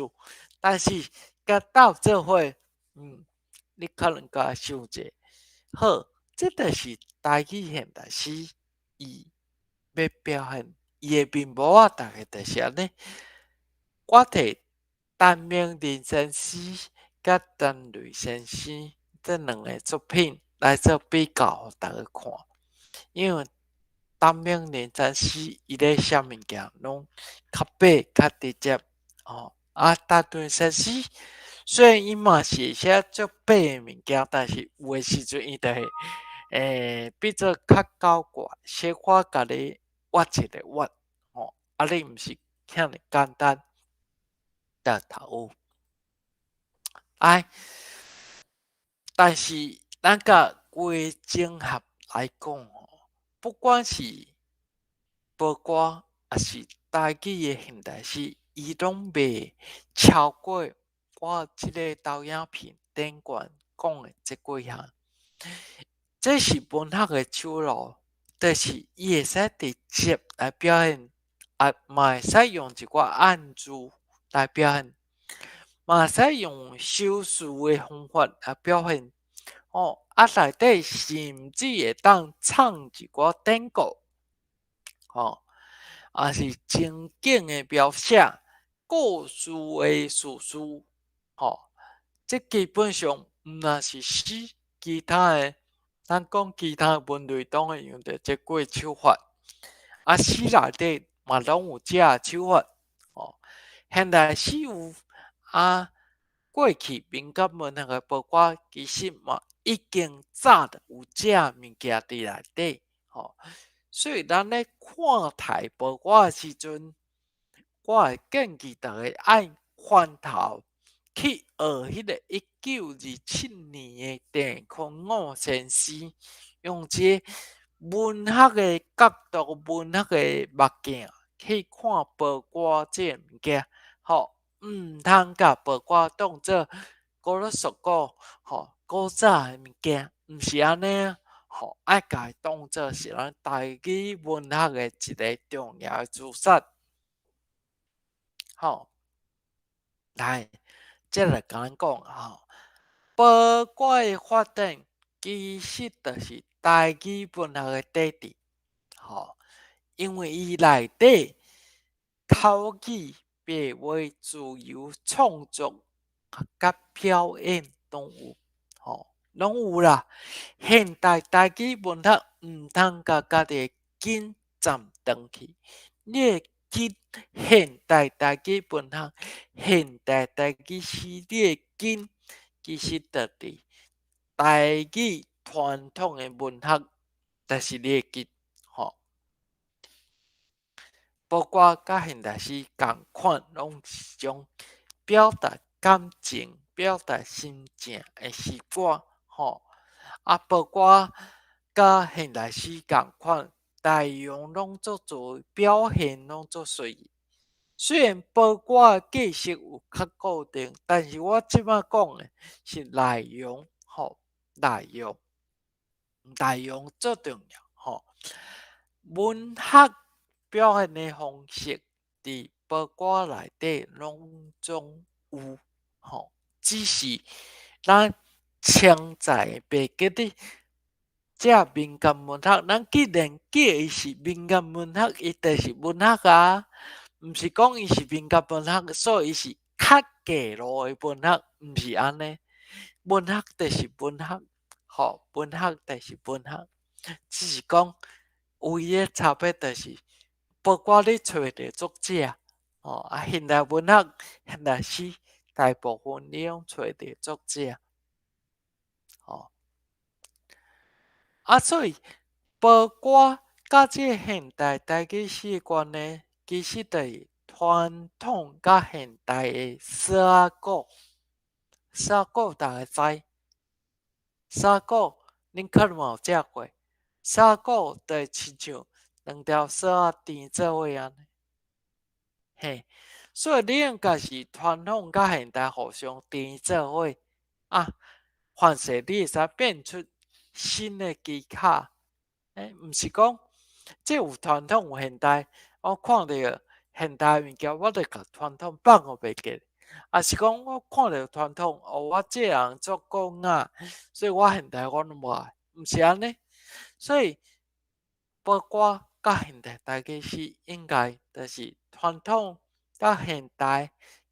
但是甲斗做伙，你可能甲想者，好，这就是台语现代诗伊要表现伊的面貌啊，大概就是安尼。我摕单名人生诗甲单类先生这两个作品来做比较，互大家看。因为单名人生诗伊咧写物件拢较白较直接，单类先生诗虽然伊嘛是写足白的物件，但是有诶时阵伊就会比做较高怪，小可家己挖一个挖，你毋是遐尼简单。的头，但是咱甲规整合来讲，不管是报歌还是台语的现代诗，伊拢未超过我即个导演片顶悬讲的这几项。这是文学的手路，就是伊会使直接来表现，嘛会使用一寡暗字来表现，嘛使用修辞的方法来表现，内底甚至会当唱一寡典故，也是情景的描写，故事的叙述，这基本上毋若是诗，其他的，咱讲其他文类拢会用到这几手法，诗内底嘛拢有这手法，现代诗有过去民间文学的报歌，其实嘛已经早就有这物件伫内底，所以咱咧看台报歌的时阵，我会建议大家爱翻头去学迄个1927年的郑坤五先生，用这文学的角度、文学的目镜去看报歌这物件，毋通甲报歌当作古咧俗古，古早的物件，毋是安尼啊。爱甲伊当作是咱台语文学的一个重要的资产。来，接来甲咱讲报歌的发展其实就是台语文学的底底，因为伊内底口语、白话、自由创作甲表演拢有，拢有啦。现代台语文学毋通甲家己紧站长去，你会紧现代台语文学、现代台语诗，你会紧，其实就伫台语传统的文学，但是你会紧，报歌甲现代诗共款，拢是种表达感情、表达心情的诗歌，包括甲现代诗共款，内容拢做表现拢做随。虽然包括解释有较固定，但是我即摆讲的是内容，内容最重要，文学表现的方式伫包括内底拢总有，只是咱称在袂记得这民间文学，咱既然叫伊是民间文学，伊就是文学啊。毋是讲伊是民间文学，所以伊是较低路的文学，毋是安尼。文学就是文学，文学就是文学，只是讲有伊的差别，就是包括你找着作者，现代文学、现代诗，大部分你拢找着作者，所以包括甲这现代台语诗的关系，其实就是传统甲现代的沙鼓。沙鼓大家知，沙鼓恁可能有食过。沙鼓就是亲像两条沙缠做伙安尼，嘿，所以你应该是传统甲现代互相缠做伙凡是你会使变出新的技巧。毋是讲即有传统有现代，我看到现代物件，我就甲传统放互袂记。也是讲我看到传统，我这人做讲啊，所以我现代我拢无爱，毋是安尼。所以包括甲现代台语诗，应该就是传统甲现代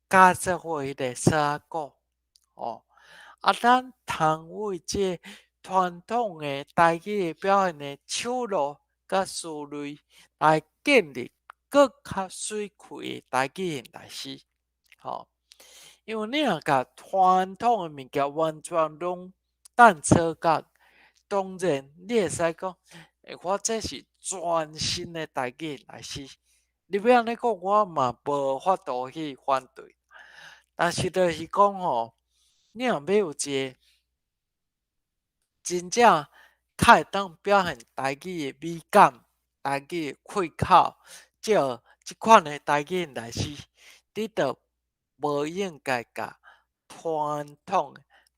加做伙迄个沙鼓，咱通为这传统的台语表现的手路甲思维来建立更较水开的台语现代诗，因为你若甲传统的物件完全拢等错角，当然你会使讲，我这是全新的台语现代诗，你要安尼讲，我嘛无法度去反对，但是就是讲你若要有一个真正较会当表现台语的美感、台语的开口，即款的台语现代诗，你着无应该甲传统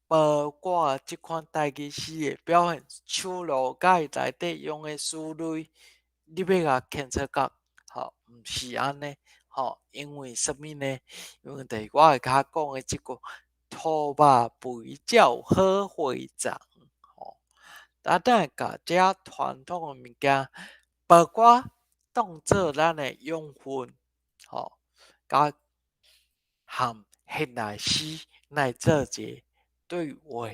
包括即款台语诗的表现手路，甲伊内底用的词类，你要甲牵错角，毋是安尼，因为什么呢？因为就是我会较讲的即句土肉肥鸟好会长，咱会甲遮传统的物件，包括当做咱的养分，甲含现代诗来做一个对话。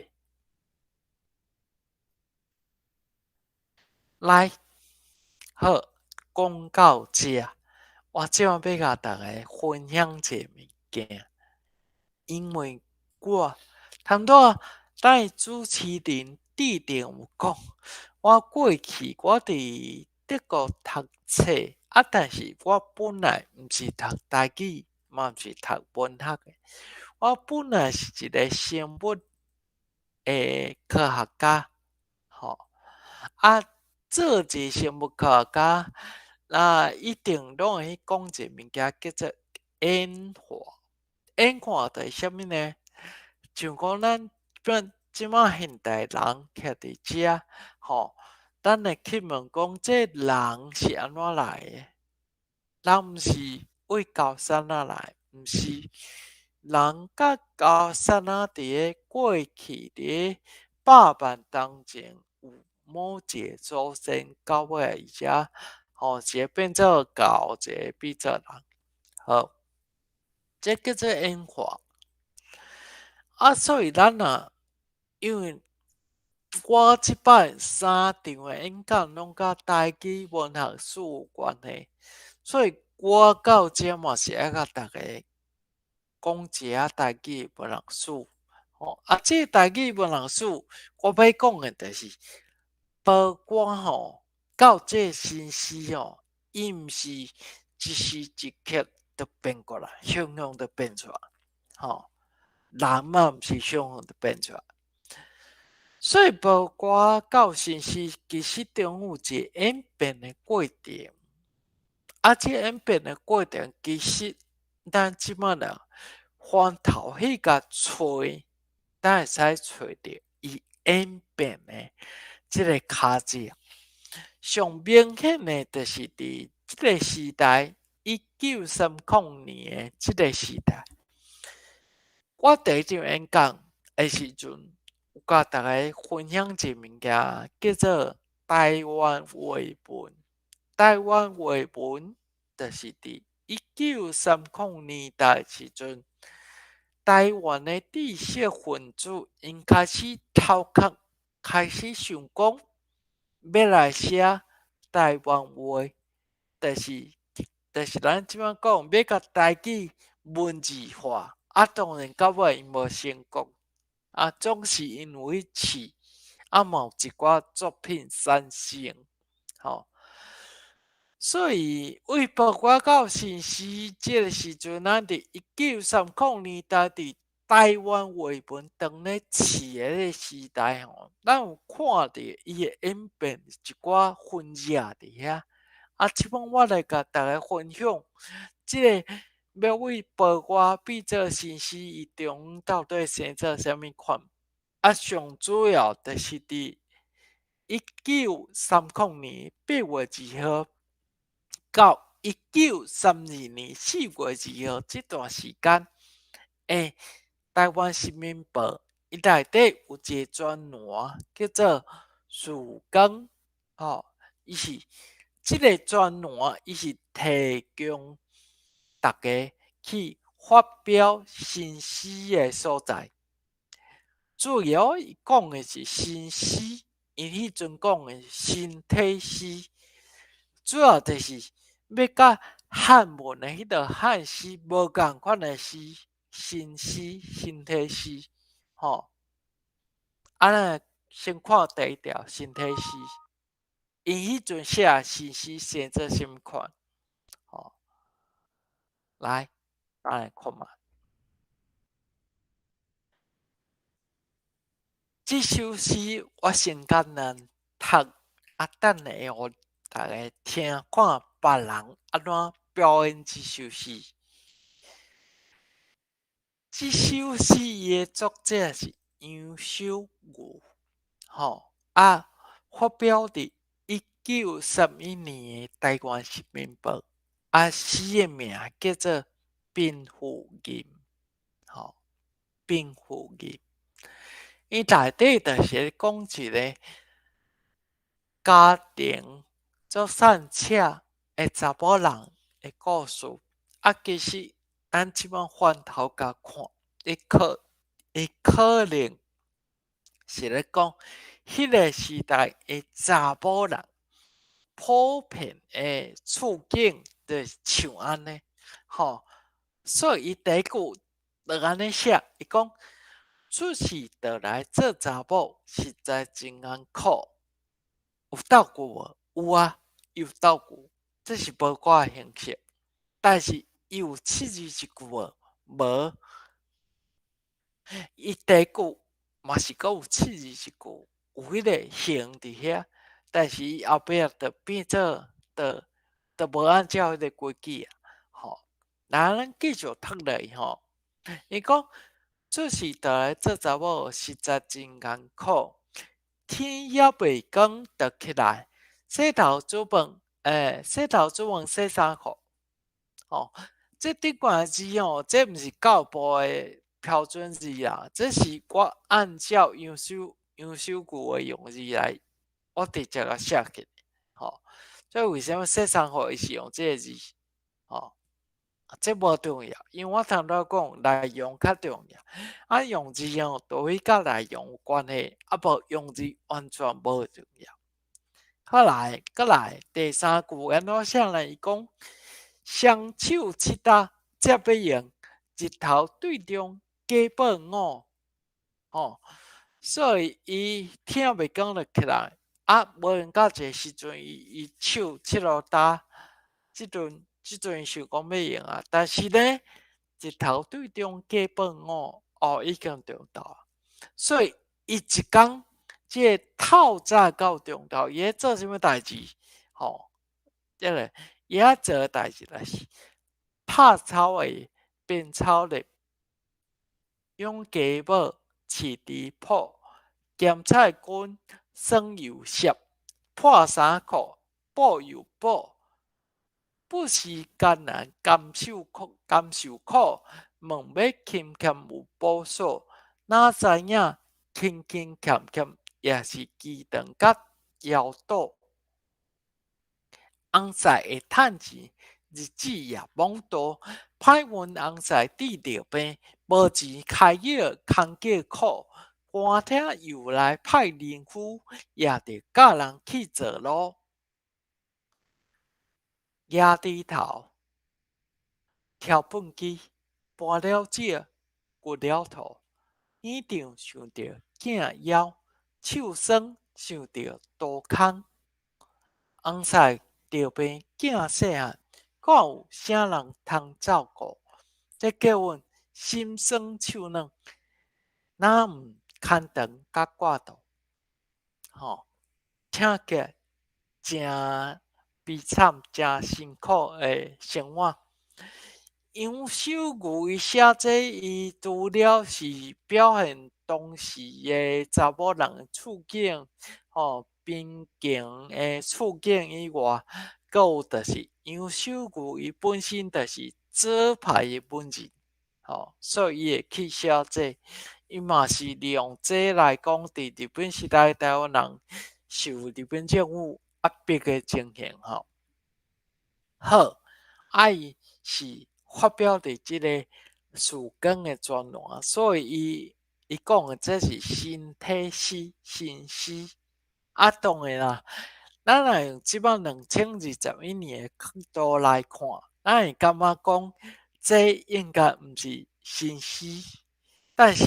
来，好，讲到这，我即要甲大家分享一个物件，因为我谈到咱主持人志定有讲，我过去我伫德国读册，但是我本来毋是读台语，嘛毋是读文学的，我本来是一个生物的科学家，做一个生物科学家，一定拢会去讲一个物件叫做演化。演化就是啥物呢？像讲咱即马现代人徛伫遮，咱会去问讲，这人是安怎来的？人毋是为高山仔来，毋是。人甲高山仔伫过去伫百万当前有某一个祖先到尾伊遮，一个变做狗，一个变做人，这叫做演化。所以咱因为我即摆3场的演讲拢甲台语文学史有关系，所以我到遮嘛是爱甲大家讲一下台语文学史。这台语文学史我要讲的就是包括到这新诗伊毋是一时一刻就变过来，形象就变出来，人嘛毋是相互的变出来。所以包括到信息其实中有一个演变的过程，这演变的过程其实咱即满人翻头迄个找，咱会使找到伊演变的即个卡子。上明显的，就是伫即个时代，1930年的即个时代，我第一场演讲的时阵，有甲大家分享一个物件，叫做台湾话文。台湾话文就是伫1930年代时阵，台湾的知识分子因开始头壳开始想讲。要来写台湾话，就是咱即摆讲要甲台语文字化，当然到尾因无成功，总是因为试，嘛有一寡作品产生，所以为包括到新时即个时阵，咱伫1930年代伫台湾话文当咧试的个时代咱有看到伊的演变一寡分野伫遐。即摆我来甲大家分享，即个要为包括变做新诗伊中到底生做啥物款？上主要就是伫1930年8月2号到1932年4月2号这段时间，台湾新民报伊内底有一个专栏叫做“曙光”，伊是即个专栏，伊是提供大家去发表新诗的所在。主要伊讲的是新诗，伊迄阵讲的新体诗，主要就是要甲汉文的迄个汉诗无共款的诗。新诗、新体诗，咱先看第一条新体诗。因迄阵写新诗写做啥物款？来，咱来看嘛。这首诗我先简单读，等下互大家听看别人安怎表演这首诗。这首诗的作者是杨守愚，发表伫1931年的台湾新民报，诗的名叫做《冰湖吟》，冰湖吟，伊内底就是讲一个家庭做散车的查某人的故事，其实。咱即摆翻头甲看，伊可能是咧讲，迄个时代的查某人普遍的处境就是像安尼，所以伊第一句就安尼写，伊讲出世倒来做查某实在真艰苦，有斗过无？有啊，有斗过，这是无我的形式，但是。伊有七字一句无？无。伊第一句嘛是阁有七字一句，有迄个形伫遐，但是伊后壁就变做就无按照迄个规矩咱继续读落去伊讲出世倒来做查某实在真艰苦，天也未光就起来，洗头煮饭，洗头煮饭洗衫裤，这顶管字这毋是教部的标准字啦，这是我按照杨守愚的用字来，我直接甲写起。所以为什么洗衫裤伊是用这个字？这无重要，因为我头拄讲内容较重要。用字都会甲内容有关系，无用字完全无重要。再来，第三句安怎写呢？伊讲。双手七搭接要用，日头对中加报五，所以伊听袂讲就起来，无用到一个时阵，伊手七路搭，即阵想讲要用但是呢，日头对中加报五，已经中昼，所以伊一工即个透早到中昼，伊咧做什么代志？即个伊咧做诶代志就是拍草诶编草粒，养鸡母，饲猪脯，咸菜根，酸油屑，破衫裤，补油补。不是艰难，甘受苦，问要勤俭有补所，哪知影勤勤俭俭也是鸡蛋甲腰肚。红菜会趁钱，日子也忙多，歹运红菜治着病，无钱开药空叫苦。寒天又来派人夫，也得教人去做路。压低头，挑粪机，搬了石，掘了土。院长想着囝枵，手酸想着刀空。红菜着病囝细汉，敢有啥人通照顾？这叫阮心酸手软，哪毋牵肠甲挂肚？听起来真悲惨、真辛苦的生活。杨秀如伊写这，伊除了是表现当时的查某人的处境，边境的处境以外，阁有就是杨秀如伊本身就是左派的文人，所以伊会去写这，伊嘛是利用这来讲，伫日本时代台湾人受日本政府压迫的情形，好，伊是发表伫即个曙光的专栏，所以伊讲的这是新体诗、新诗。当然啦，咱若用即摆2021年的角度来看，咱会感觉讲这应该毋是新诗，但是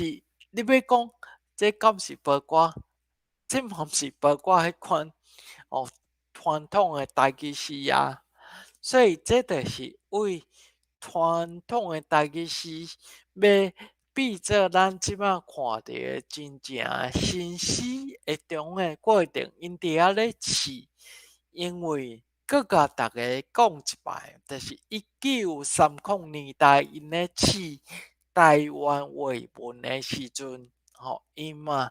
你要讲这敢是包括，这嘛毋是包括迄款传统的台语诗啊。所以这就是为传统的台语诗要比做咱即摆看到的真正新诗的中的过程，因伫遐咧试，因为佮甲大家讲一摆，就是1930年代因咧试台湾话文的时阵，因嘛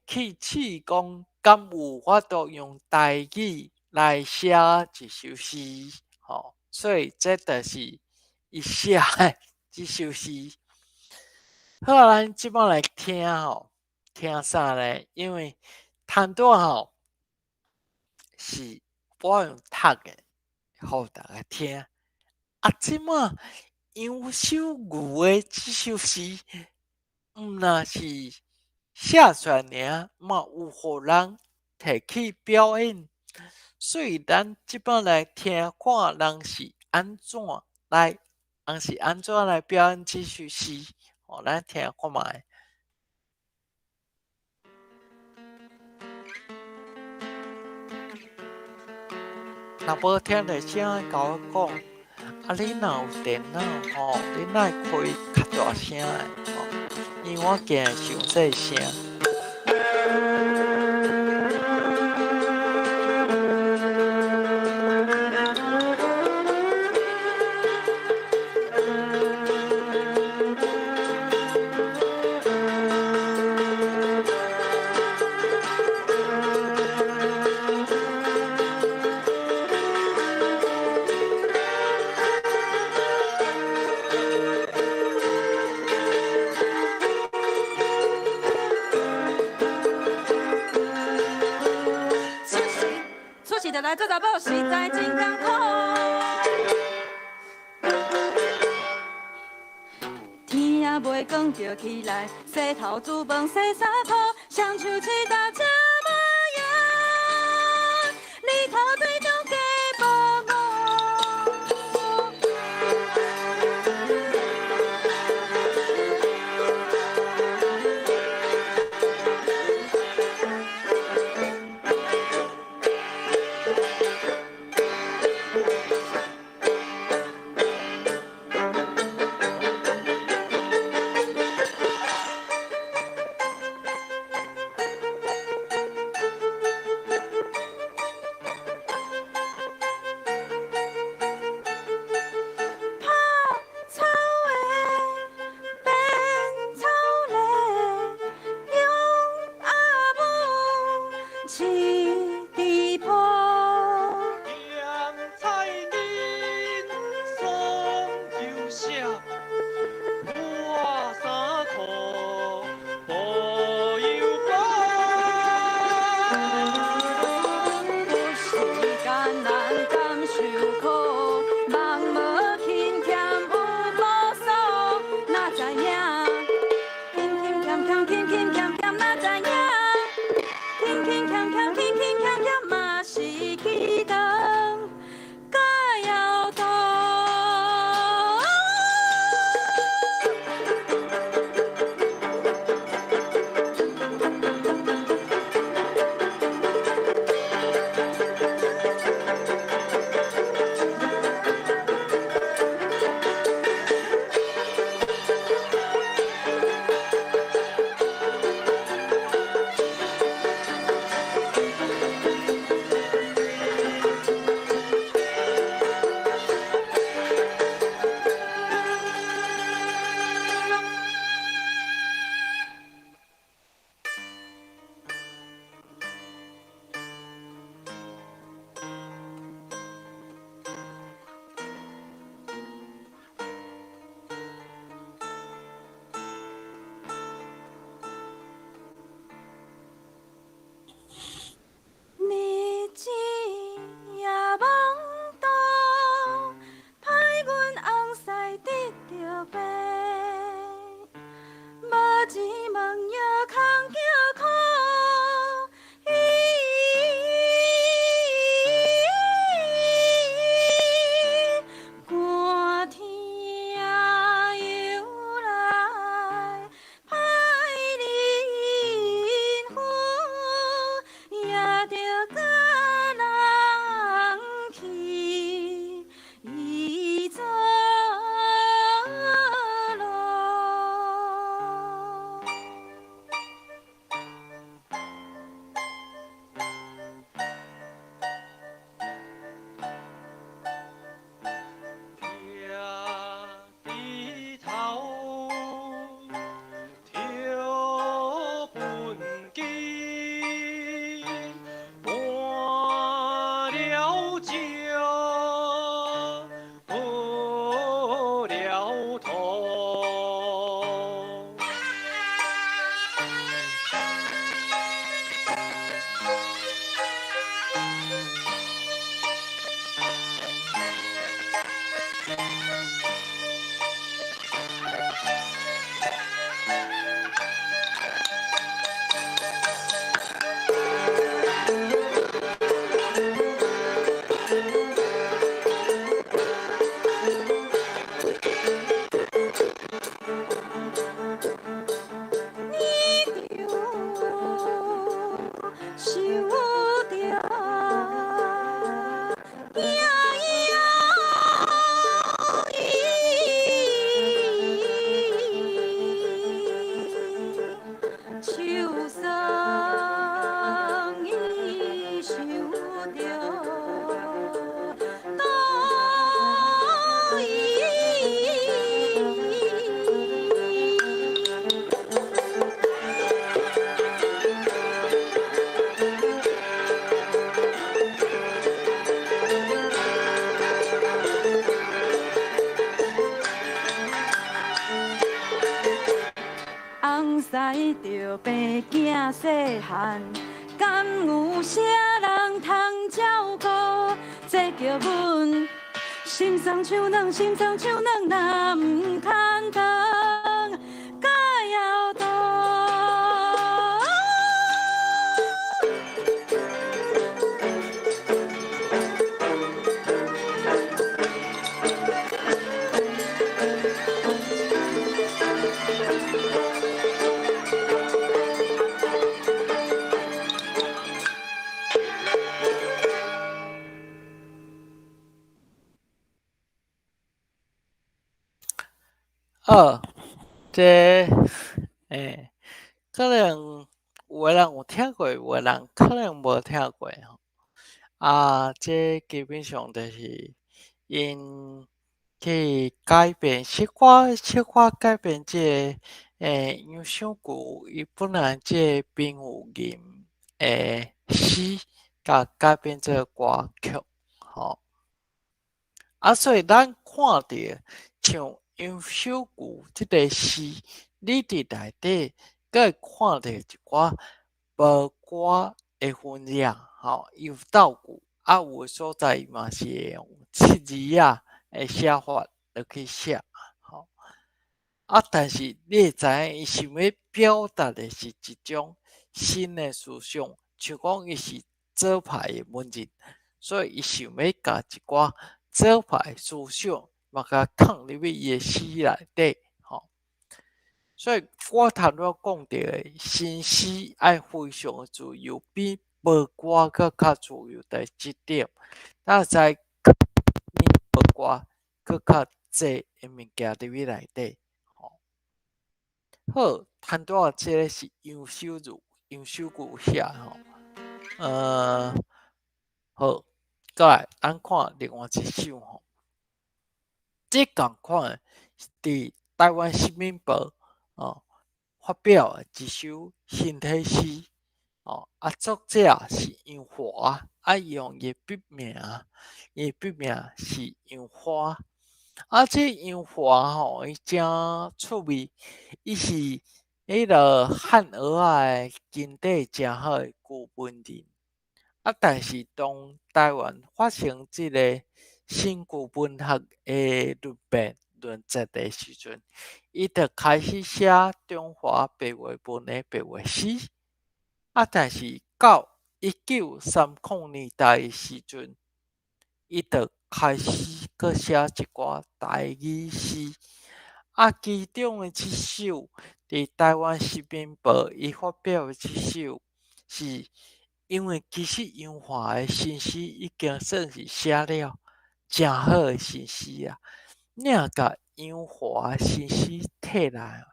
去试讲敢有法度用台语来写一首诗，所以这就是伊写的一首诗。好，咱即摆来听听啥呢？因为谈段是我用读的，互大家听。即摆杨秀如的这首诗，若是写出来尔，嘛有互人摕去表演。所以咱即摆来听看人是安怎来表演这首诗，咱听看卖。若无听着声，甲我讲，你若有电脑你若开较大声的因为我惊伤细声。来做查某实在真艰苦，天也袂光就起来，洗头煮饭洗衫裤，双手吹打这模样，日头对中加无我。翁婿着病囝细汉，敢有啥人通照顾？这叫阮心酸手软，心酸手软，若毋牵肠，甲摇动。这可能有的人有听过，有的人可能无听过吼。这基本上就是因去改变小可改变这杨小姑伊本来这并有吟诗，甲改变这歌曲吼。所以咱看到像杨小姑这个诗，你伫内底阁会看到一寡无歌的分量，吼，有道具，有的所在伊嘛是会用七字的写法落去写，吼。但是你会知影，伊想要表达的是一种新的思想，像讲伊是左派的文人，所以伊想要甲一寡左派思想，嘛甲放入去伊的诗内底，吼。所以我头拄仔讲到的新诗爱非常自由，比无歌搁较自由的即点，咱知无歌搁较济的物件入去内底，吼。好，头拄仔这个是杨小姑写吼，好，再来咱看另外一首吼，这共款伫台湾新民报发表的一首新体诗作者是杨华，用伊笔名，是杨花。这杨华吼，伊真趣味，伊是迄个汉学的根底真好的古文人。但是当台湾发生即个新古文学的论战的时阵，伊就开始写中华白话文的白话诗。但是到1930年代的时阵，伊就开始搁写一寡台语诗。其中的一首伫台湾新民报伊发表的一首，是因为其实杨华的新诗已经算是写了真好的新诗啊。你若甲杨华的新诗摕来，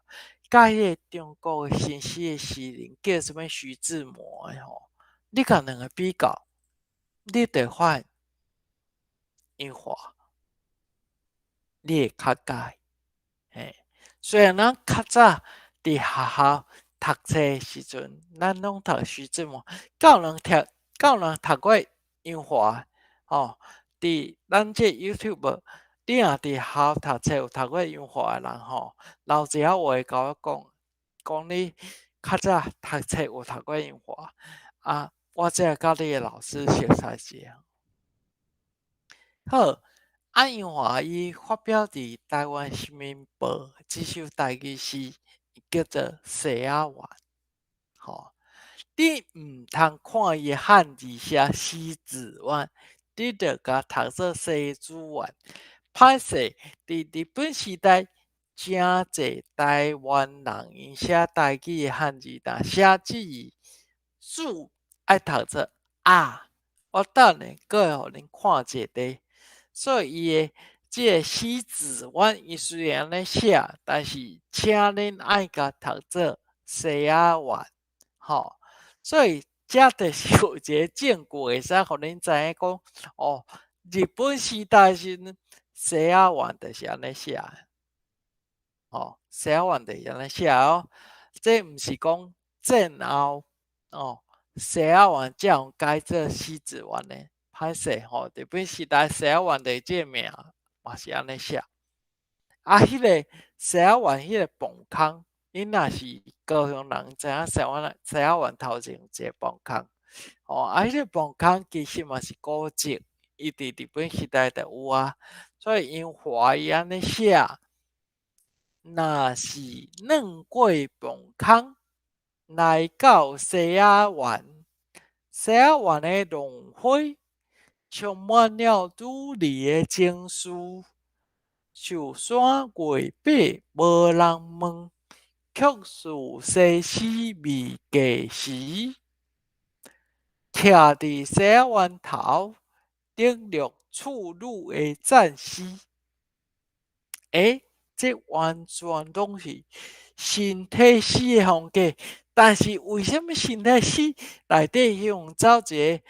甲迄个中国的新诗的诗人叫什么徐志摩的吼，你甲两个比较，你就发现杨华你会较介意。虽然咱较早伫学校读册的时阵，咱拢读徐志摩，有人读过杨华伫咱这 YouTube， 你若伫学校读册有读过杨华的人老一仔话甲我讲你较早读册有读过杨华我才甲你的老师熟悉一下。好，杨华伊发表伫台湾新民报这首台语诗，叫做《西亚湾》。你毋通看伊汉字写西子湾，你着甲读做西资源。歹势，伫日本时代，真侪台湾人因写台语的汉字，若写字爱读做啊。我等下过互恁看一下。所以伊的即个西子湾，伊虽然安尼写，但是请恁爱甲读做西仔湾，吼。所以这就是有一个证据会使互恁知影讲，哦，日本时代时阵西仔湾就是安尼写的，吼，西仔湾就是安尼写哦。这毋是讲战后哦，西仔湾才用改做西子湾的。歹势吼，日本时代西仔湾的即个名嘛是安尼写。啊，迄个西仔湾迄个磅空，恁若是高雄人，知影西仔湾头前有一个磅空。哦，啊，迄个磅空其实嘛是古迹，伊伫日本时代就有啊。所以因华语安尼写，若是软过磅空来到西仔湾，西仔湾的农花充满了美丽的情绪。寿山月八无人问，却是西施未嫁时。徛伫西仔湾头，领略处女的赞诗。这完全拢是身体诗的风格，但是为什么身体诗内底用走一个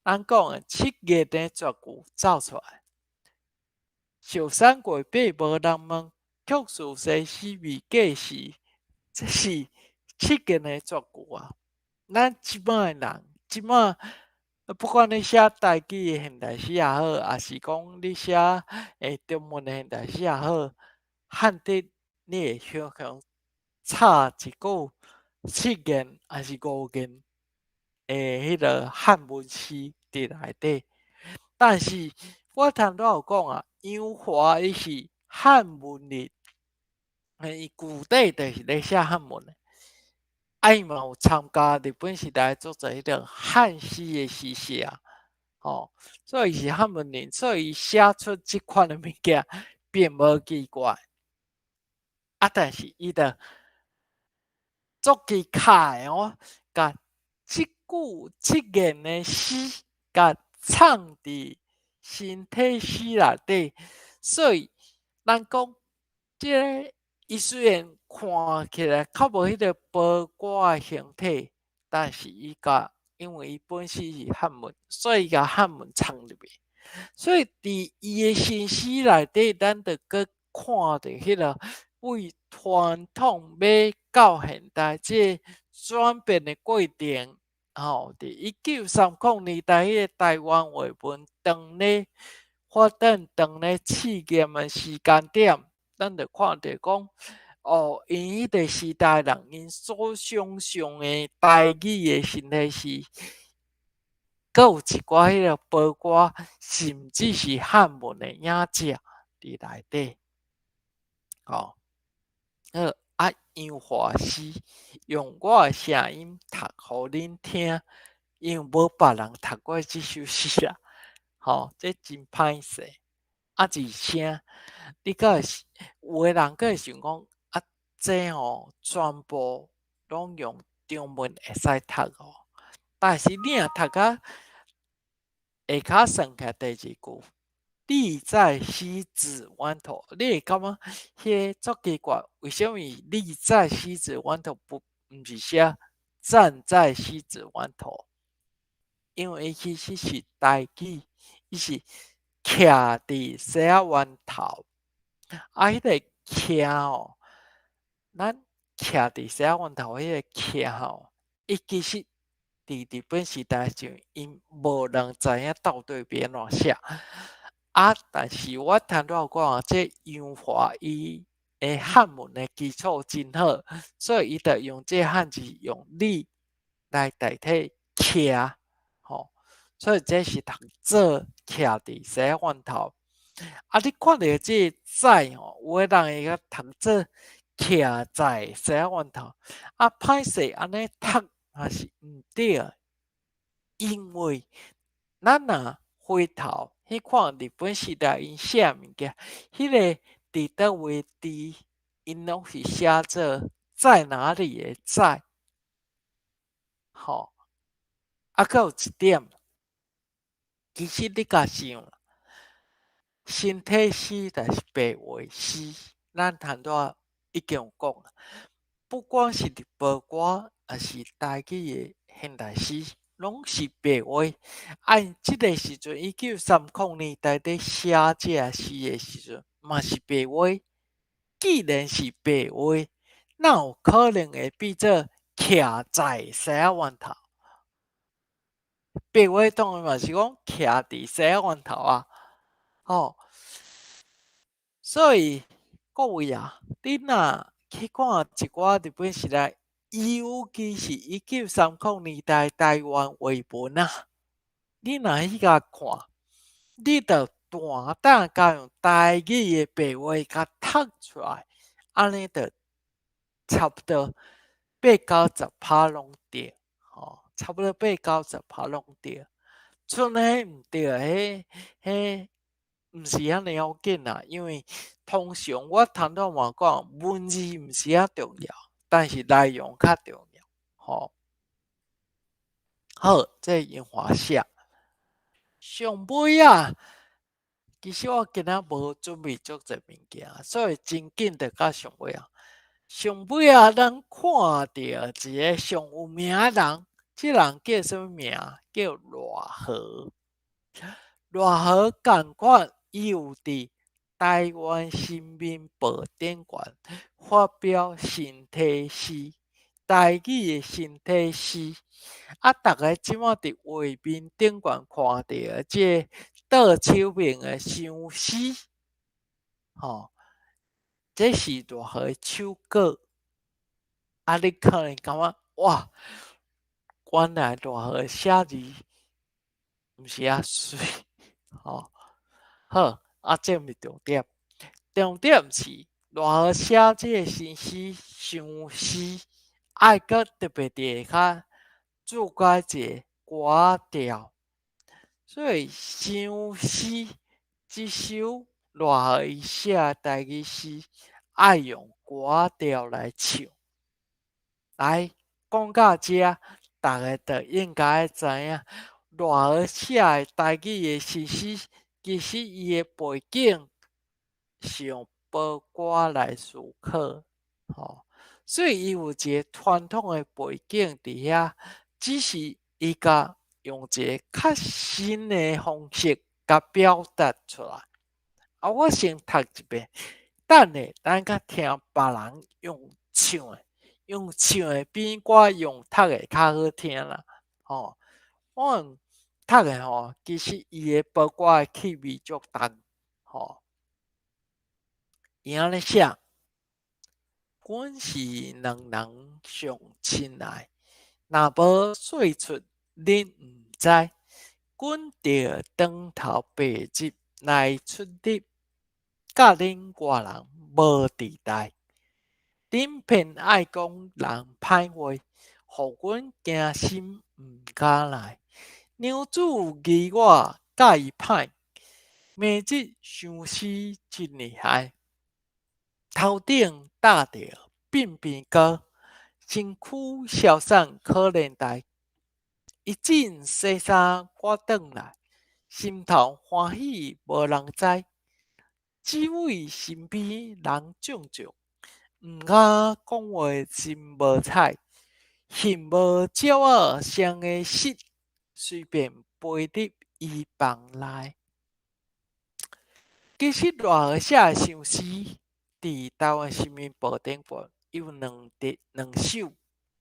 咱讲的7月的绝句走出来？寿山月八无人问，却是西施未嫁时。这是7月的绝句啊！咱即摆人，即摆不管你写台语的现代诗也好，还是讲你写中文的现代诗也好，汉字你会常常插一句7言还是5言迄个汉文诗伫内底。但是我头拄有讲啊，杨华伊是汉文的，伊具体就是咧写汉文的。伊嘛有参加日本时代做者迄个汉诗的诗社，所以是汉文人，所以写出即款的物件并无奇怪。但是伊的足奇巧的哦，甲即句7言的诗，甲藏伫身体诗内底，所以咱讲即个伊虽然看起来较无迄个包裹的形体，但是伊甲因为伊本身是汉文，所以甲汉文藏入去。所以伫伊的新诗内底，咱着搁看到迄个为传统要到现代即转变的过程。伫1930年代迄个台湾话文当咧发展当咧试验的时间点，咱着看到讲，因迄个时代人因所想象的台语的身体诗，阁有一寡迄个包括，甚至是汉文的影子伫内底。杨华诗用我的声音读互恁听，因为无别人读过即首诗啦。这真歹势。而且你个有的人个会想讲，这全部拢用中文会使读哦。但是你若读到下骹算起来第2句，利在西子湾头，你会感觉迄个足奇怪？为什么利在西子湾头毋是写站在西子湾头？因为伊其实是台语，伊是徛伫西仔湾头。迄个徛咱徛伫西仔湾头迄个徛伊其实伫日本时代时，因无人知影到底要安怎写。但是我头拄有讲这杨华伊的汉文的基础真好，所以伊着用这汉字用力来代替徛，所以这是读做徛伫西仔湾头。你看到这在有的人会甲读做徛在西仔湾头，歹势安尼读也是毋对，因为咱若回头去看日本时代因写物件，迄个伫倒位伫，因拢是写做在哪里的在，吼。还有一点，其实你甲想，身体诗就是白话诗，咱头拄已经有讲了，不管是日本歌还是台语的现代诗，拢是白话。按即个时阵，1930年代咧写这诗的时阵，嘛是白话。既然是白话，哪有可能会变做徛在西仔湾头？白话当然嘛是讲徛伫西仔湾头啊，吼。所以各位啊，你若去看一寡日本时代，尤其是1930年代台湾话文啊，你若去甲看，你着大胆甲用台语的白话甲读出来，安尼着差不多8-90%拢对，吼，差不多8-90%拢对。剩迄毋对，迄毋是遐尔要紧啦，因为通常我头拄嘛讲，文字毋是遐重要，但是内容较重要，吼。好，这樱花写上尾啊，其实我今仔无准备足侪物件，所以真紧着到上尾啊。上尾啊，咱看到一个上有名的人，这人叫什么名？叫赖和。赖和共款，伊有伫台湾新民报典馆发表身体诗，台语的身体诗。啊，逐个即马伫画面顶悬看到这倒手面的相诗，吼，这是赖和手稿。啊，你可能感觉哇，原来赖和写字毋是遐水，吼。好，啊，这毋是重点，重点是赖和写这个新诗、相诗，爱搁特别伫下骹注解一个歌调，所以相诗即首赖和伊写台语诗，爱用歌调来唱。来讲到这，逐个就应该知影，赖和写的台语的新诗，其实伊的背景是用报歌来思考，吼，所以伊有一个传统的背景伫遐，只是伊甲用一个较新的方式甲表达出来。啊，我先读一遍，等下咱甲听别人用唱的。用唱的比我用读的较好听啦，吼。我用读的吼，其实伊的报歌的气味足重，吼。伊安尼写，阮是两人上亲爱，若无说出恁毋知，阮着当头白日来出入，甲恁外人无地带。恁偏爱讲人歹话，互阮惊心毋敢来。娘子疑我甲伊歹，明日相思真厉害。头顶搭着鬓边高，身躯潇洒可怜呆。一阵西衫我转来，心头欢喜无人知。只为身边人种种。毋敢讲话真无彩，幸无鸟仔双个翅，随便飞入伊房内。其实赖和写的相诗，伫台湾新民报典馆有两首，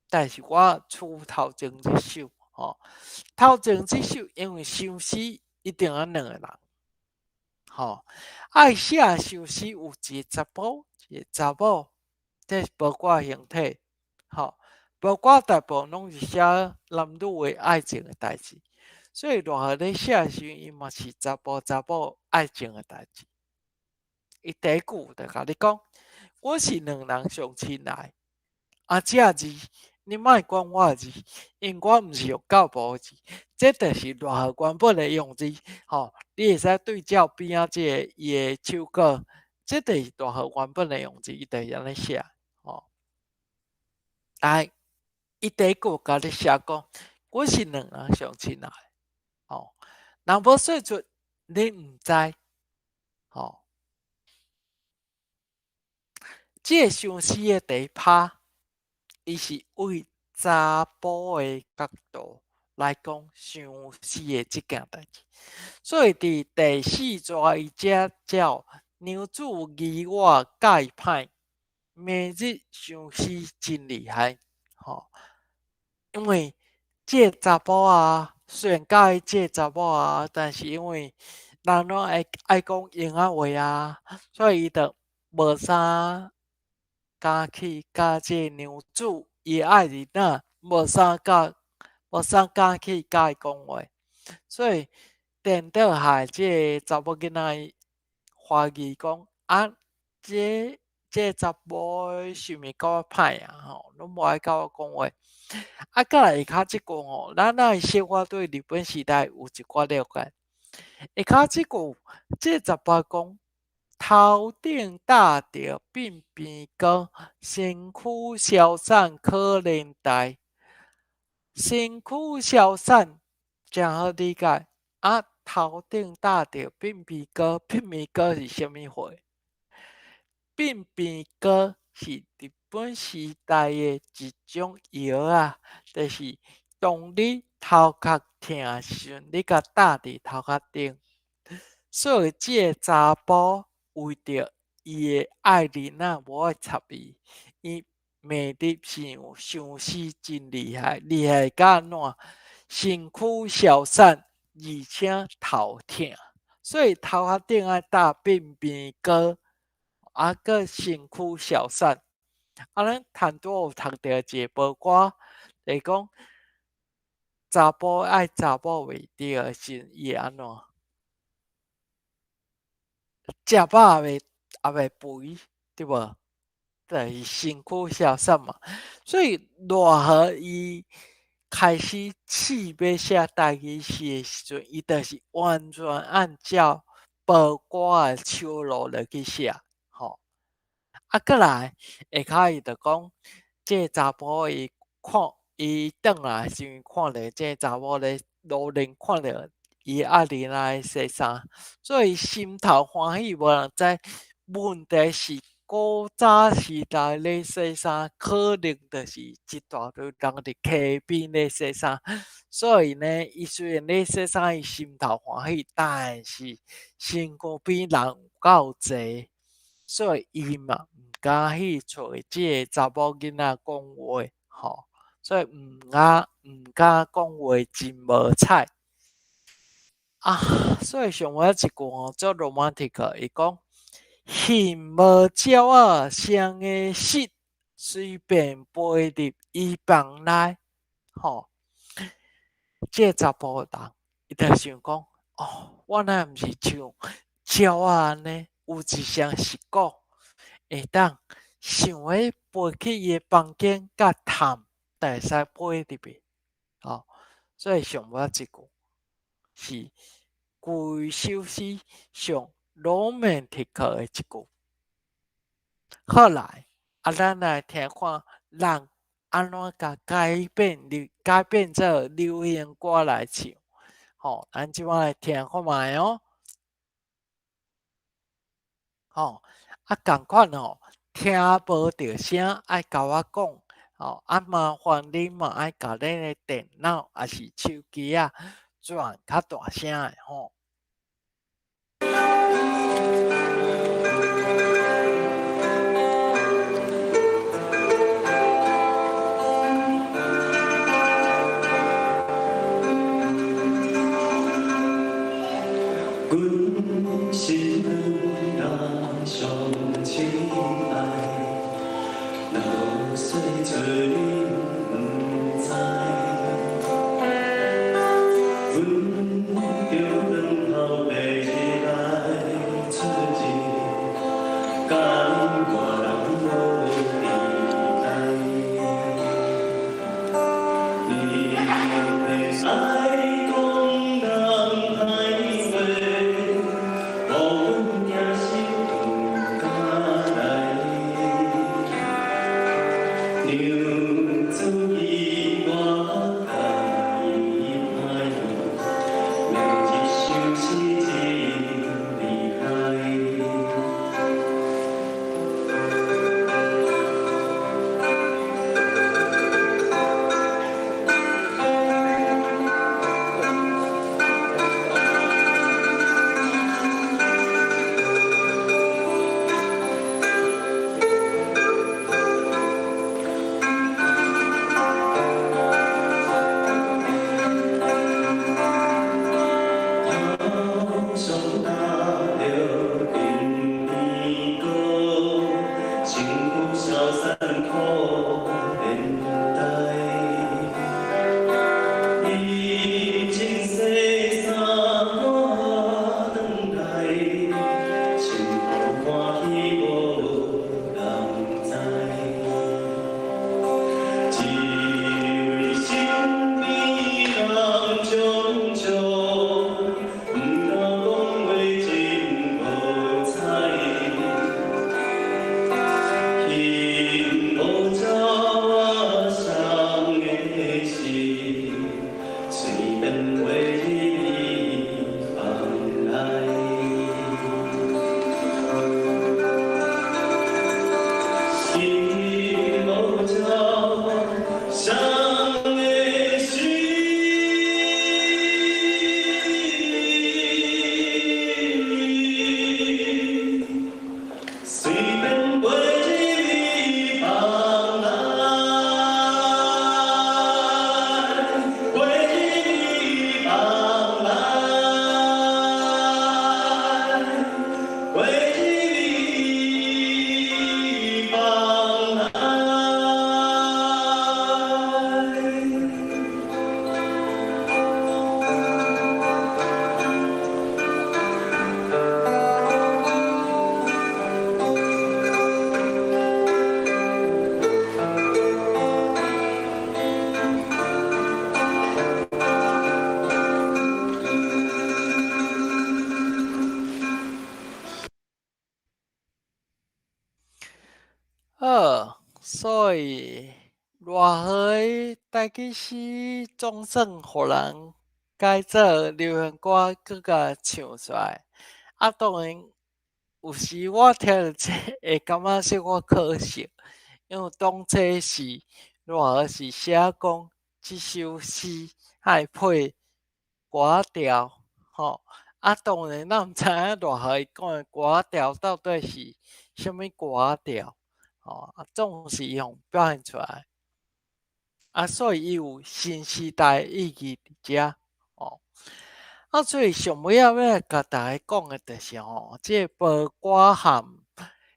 但是我出头前一首，吼，头前这首因为相诗一定要两个人，吼，爱写相诗有一个查甫，一个查某。这是报歌形体，吼，报歌大部分拢是写男女的爱情的代志，所以赖和咧写时，伊嘛是查甫爱情的代志。伊第一句就甲你讲，我是两人相亲爱，啊，这字你莫管我字，因我毋是用教保字，这就是大学原本的用字。你会使对照边仔即个伊的手稿，这就是大学原本的用字，伊就是安尼写。来，伊第一个甲你写讲，我是两人相亲来。若无说出你毋知。即个相思的第一拍，伊是为查甫的角度来讲相思的即件代志，所以伫第四章伊遮叫娘子疑我介歹，明日相思真厉害。因为即个查甫啊，虽然介意即个查某啊，但是因为人拢爱讲闲仔话啊，所以伊就无啥敢去甲即个娘子伊爱人啊，无啥敢去甲伊讲话，所以颠倒害即个查某囡仔怀疑讲即个查某是毋是甲我歹啊？拢无爱甲我讲话。再来下骹即句咱若是小可对日本时代有一寡了解。下骹即句，即查甫讲头顶戴着鬓边膏，身躯消散可怜呆。身躯消散真好理解。头顶戴着鬓边膏，鬓边膏是啥物货？鬓边膏是日本时代的一种药啊，就是当你头壳痛时，你甲戴伫头壳顶。所以即个查甫为着伊的爱人无爱插伊，伊明日相思真厉害，厉害到安怎？身躯消散，而且头痛，所以头壳顶爱戴鬓边膏。个身躯消散，咱谈多有读到一个报歌，就是讲查甫爱查某袂着时，伊会安怎？食饱也袂肥，对无？就是身躯消散嘛。所以奈何伊开始试要写台语诗的时阵，伊就是完全按照报歌的手路来去写。过来下骹伊就讲，即个查甫伊转来是因看着即个查某咧路人看着伊爱人来洗衫，所以心头欢喜无人知。问题是古早时代咧洗衫，可能就是一大堆人伫溪边咧洗衫，所以呢，伊虽然咧洗衫，伊心头欢喜，但是身躯边人有够济，所以伊嘛毋敢去找即个查某囡仔讲话，所以毋敢讲话真无彩。所以上尾一句做 romantic， 伊讲恨无鸟仔双个翅，随便飞入伊房内。即个查甫人，伊就想讲，我若毋是像鸟仔安尼，有一双翅骨，会当想要飞去伊的房间，甲探，就会使飞入去。所以上尾一句是规首诗上 romantic 的一句。好来，咱来听看人安怎甲改变做流行歌来唱。咱即摆来听看卖哦。共款听无着声爱甲我讲。麻烦你嘛爱甲恁的电脑还是手机转较大声的阮心若相亲爱，流水做你毋知。阮着两头爬起来出日，甲恁外人无离开。好，所以偌好的台语诗总算互人改做流行歌，搁甲唱出来。啊，当然有时我听到这会感觉小可可惜，因为当初是偌好是写讲即首诗爱配歌调，吼。啊，当然咱毋知影偌好伊讲的歌调到底是啥物歌调。总是用表现出来，所以伊有新时代意义伫遮哦。所以上尾要来甲大家讲的就是这报歌和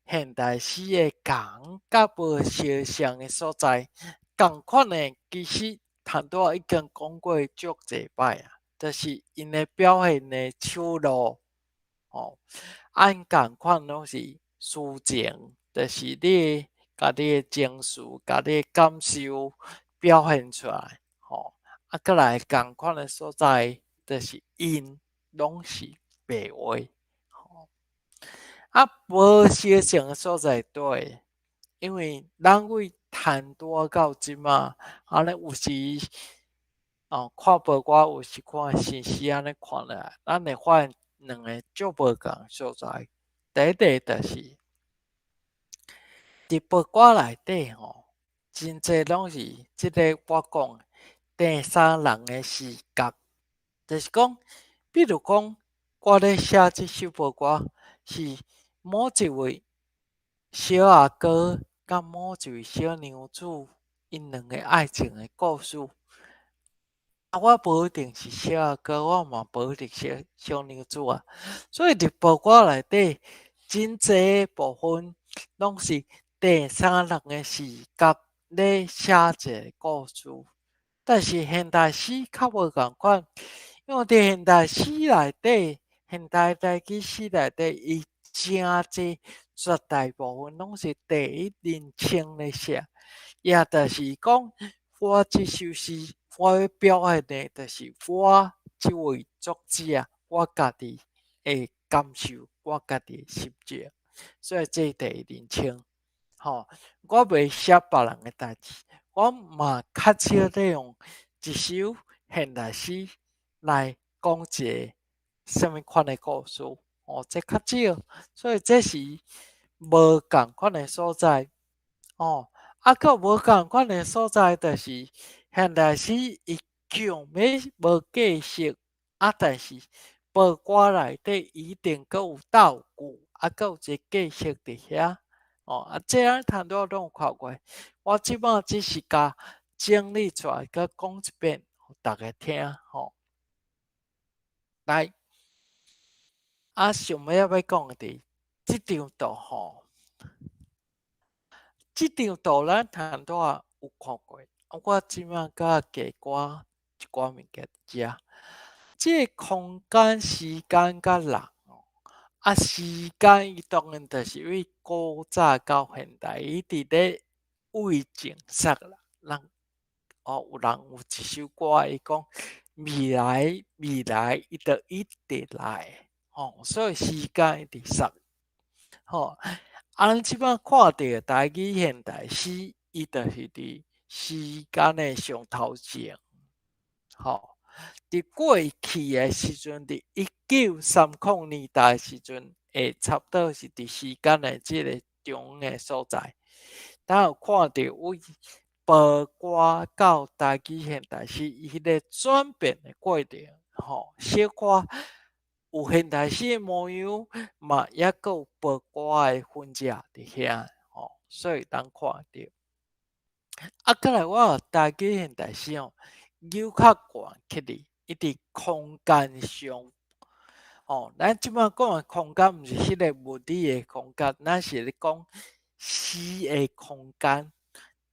现代诗的共甲无相像的所在，共款的其实很多已经讲过足侪摆啊，就是因的表现的手路按共款拢是抒情，就是你家己的情绪、家己的感受表现出来，再来共款的所在，就是因拢是白话，无相像的所在对，因为咱为谈多到即嘛，安尼有时看报歌有时看新诗安尼看来，咱会发现两个足无共所在。第一个就是伫报歌内底真济拢是即个我讲第三人的视角，就是讲，比如讲，我咧写即首报歌是某一位小阿哥甲某一位小娘子因两个爱情的故事。我无一定是小阿哥，我嘛无一定是小娘子啊，所以伫报歌内底真济部分拢是第三人的视角咧写一个故事，但是现代诗较无共款，因为伫现代诗内底，现代台语诗内底，伊真济绝大部分拢是第一人称咧写，也就是讲，我即首诗。我要表现的，就是我即位作者，我家己的感受，我家己的心情，所以这第一人称。我袂写别人的代志，我嘛较少咧用一首现代诗来讲一个什么款的故事，这较少，所以这是无共款的所在，佫无共款的所在，就是现代诗伊强要无继续，但是报歌内底一定佫有倒句，佫有一个继续伫遐，这样很多拢有看过。我即摆只是甲整理出来，佫讲一遍，互大家听来，想要讲的即张图即张图咱很多有看过，我即摆甲加寡一寡物件遮。这空间、时间甲人时间伊当然就是为古早到现代，伊伫咧为情杀啦。人有人有一首歌，伊讲未来，伊就一直来，所以时间一直杀。咱即摆看到台语现代诗，伊就是伫时间的上头前，伫过去的时阵，伫1930年代的时阵，会差不多是伫时间的即个中的所在，咱有看到为报歌到台语现代诗，伊迄个转变的过程，小可有现代诗的模样，嘛也佫有报歌的分野伫遐，所以咱看到。再来我台语现代诗扭较悬起哩，伊伫空间上，咱即摆讲的空间，毋是迄个物理的空间，咱是咧讲诗的空间。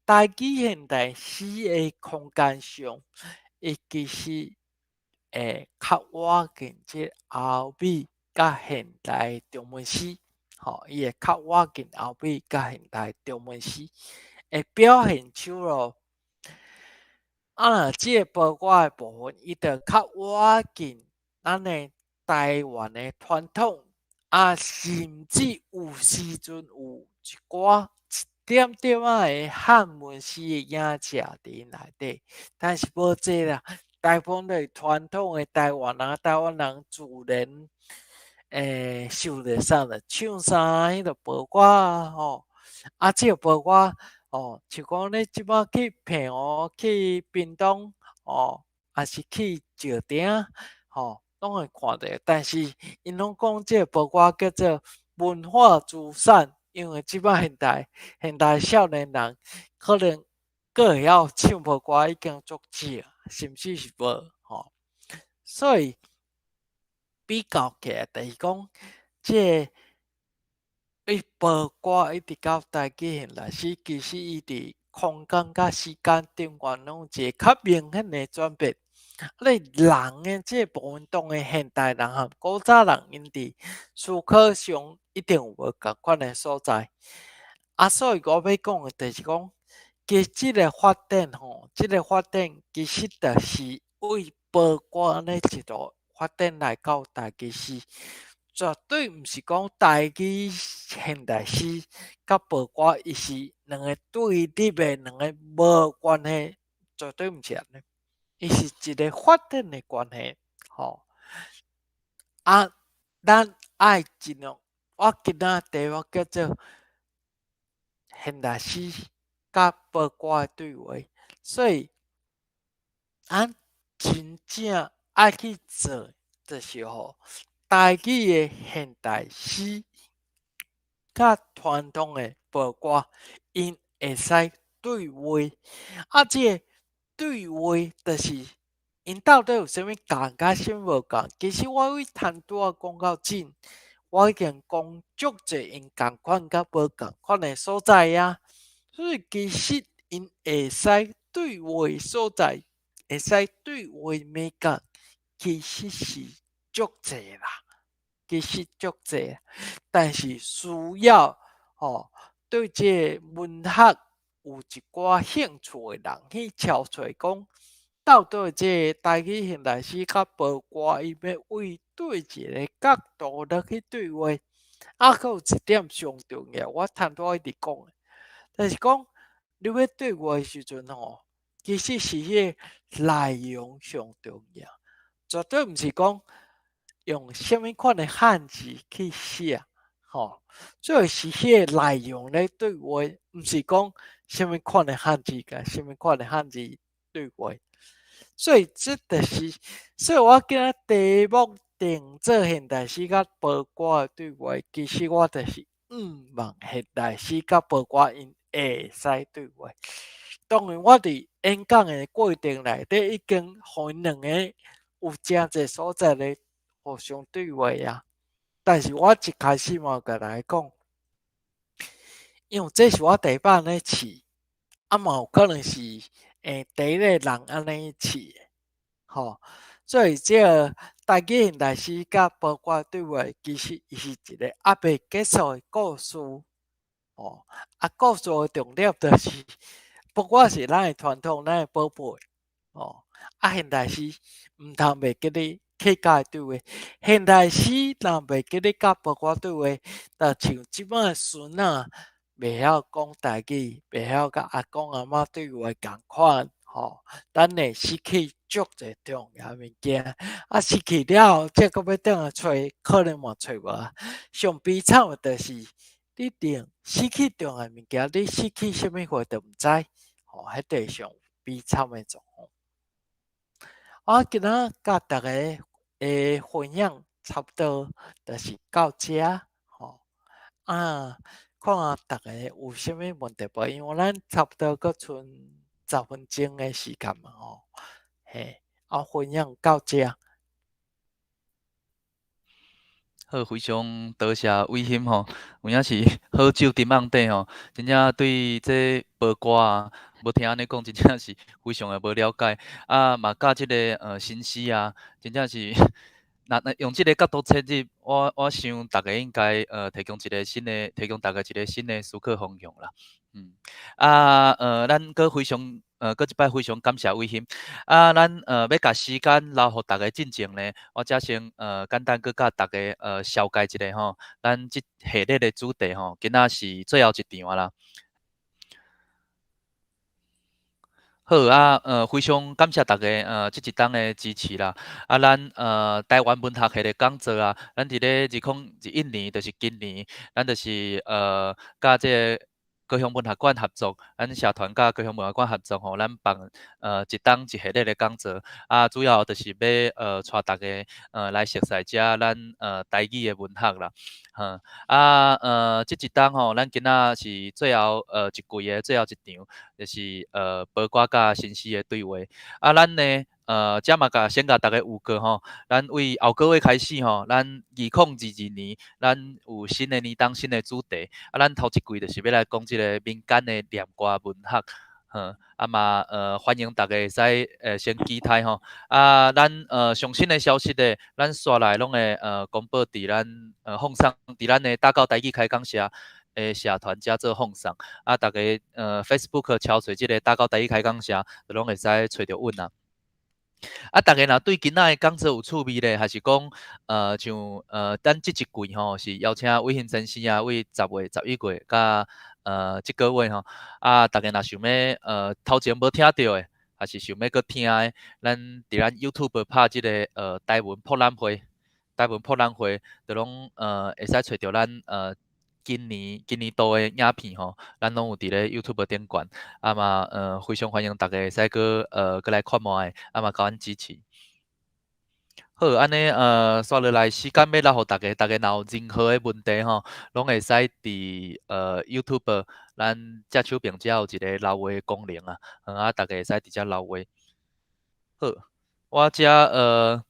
台语现代诗的空间上，伊其实会较接近即欧美甲现代中文诗，伊会较接近欧美甲现代中文诗，会表现出咯。即个报歌的部分，伊就较接近咱的台湾的传统，甚至有时阵有一寡点点仔的汉文诗的影子伫内底，但是无济啦。大部分都是传统的台湾人自然受着啥了，唱啥迄个报歌吼，即个报歌像讲你即摆去平湖、去屏东还是去石碇拢会看到，但是因拢讲即个报歌叫做文化资产，因为即摆现代少年人可能个会晓唱报歌已经足少，甚至是无所以比较起来，就是讲即报歌一直到台语现代诗，其实伊伫空间甲时间中间拢有一个较明显的转变。你人的这部分当然现代人和古早人因伫思考上一定有无共款的所在。所以我要讲的就是讲，其实即个发展即个发展其实就是为报歌安尼一路发展来到台语诗，绝对毋是讲台语现代诗甲报歌伊是两个对立的两个无关系，绝对毋是安尼。伊是一个发展的关系，咱爱尽量，我今仔题目叫做现代诗甲报歌的对话，所以咱真正爱去做，就是台语的现代诗甲传统的报歌，因会使对话，这个对话就是因到底有啥物共甲啥物无共？其实我为摊拄讲到尽，我已经讲足侪因共款甲无共款的所在啊。所以其实因会使对话所在，会使对话美感，其实是足侪啦。其实足侪，但是需要对这文学有一寡兴趣的人去敲出讲，到底这台语现代诗甲报歌，伊要为对一个角度来去对话。还有一点上重要，我摊拄一直讲的，就是讲你要对话的时阵其实是迄个内容上重要，绝对毋是讲用什么款的汉字去写，最是迄个内容咧对话，毋是讲什么款的汉字甲什么款的汉字对话。所以这就是所以我今仔题目定做现代诗甲报歌的对话，其实我就是望现代诗甲报歌因会使对话。当然我伫演讲的过程内底已经互因两个有诚侪所在咧互相对话啊。但是我一开始嘛甲大家讲，因为这是我第一摆咧试，嘛有可能是第一个人安尼试的，所以这个台语现代诗甲报歌对话，其实伊是一个未结束的故事，故事的重点就是不管是咱的传统，咱的宝贝，现代诗毋通袂记你客家对话，现代诗若袂记你甲报歌对话，就像即摆的孙仔袂晓讲台语，袂晓甲阿公阿嬷对话共款，咱会失去足侪重要物件，失去了后，则搁要倒来找，可能嘛找无。上悲惨的就是你定失去重要物件，你失去什么货都毋知，迄地上悲惨的状况。我今仔甲大家分享差不多就是到遮，看大家有啥物问题无？因为咱差不多搁剩10分钟的时间嘛，我分享到遮。好，非常多谢伟鑫有影是好酒伫网底真正对这报歌无听安尼讲，真正是非常的无了解嘛甲即个新诗真正是那用即个角度切入，我想大家应该提供大家一个新的思考方向啦。咱搁非常搁一摆非常感谢伟鑫咱要甲时间留互大家进前呢，我则先简单搁甲大家小解一下咱即系列的主题今仔是最后一场啦。好啊，非常感谢大家即一档的支持啦。啊，咱台湾文学系的讲座啊，咱伫咧2021年，就是今年，咱就是甲即个高雄文学馆合作，咱社团甲高雄文学馆合作吼，咱办一档一系列的讲座啊，主要就是要带大家来熟悉遮咱台语的文学啦。即一档吼，咱今仔是最后一季的最后一场。就是包括甲新诗的对话。啊，咱呢遮嘛先甲大家预告吼，咱为后个月开始吼，咱2022年，咱有新的年档、新的主题。啊，咱头一季就是要来讲即个民间的念歌文学。啊嘛欢迎大家会使先期待吼。啊，咱上新的消息咧，咱刷来拢会公布伫咱放送伫咱的大高台语开讲社。社团加做放送，啊，大家Facebook 敲找即个大高台语开讲社，就拢会使找着阮啦。啊，大家若对今仔的讲座有趣味咧，还是讲像咱即一季吼是邀请伟恒先生啊，为10月、11月甲即个月吼，啊，大家若想要头前无听到的，还是想要搁听的，咱伫咱 YouTube 拍即个台文博览会，就拢会使找着咱今年度的影片吼，咱拢有伫咧 YouTube 顶悬，啊嘛非常欢迎大家会使搁来看卖，啊嘛甲阮支持。好，安尼刷落来时间要留互大家若有任何的问题吼，拢会使伫YouTube 咱遮手边遮有一个留话功能啊，啊大家会使伫遮留话。好，我遮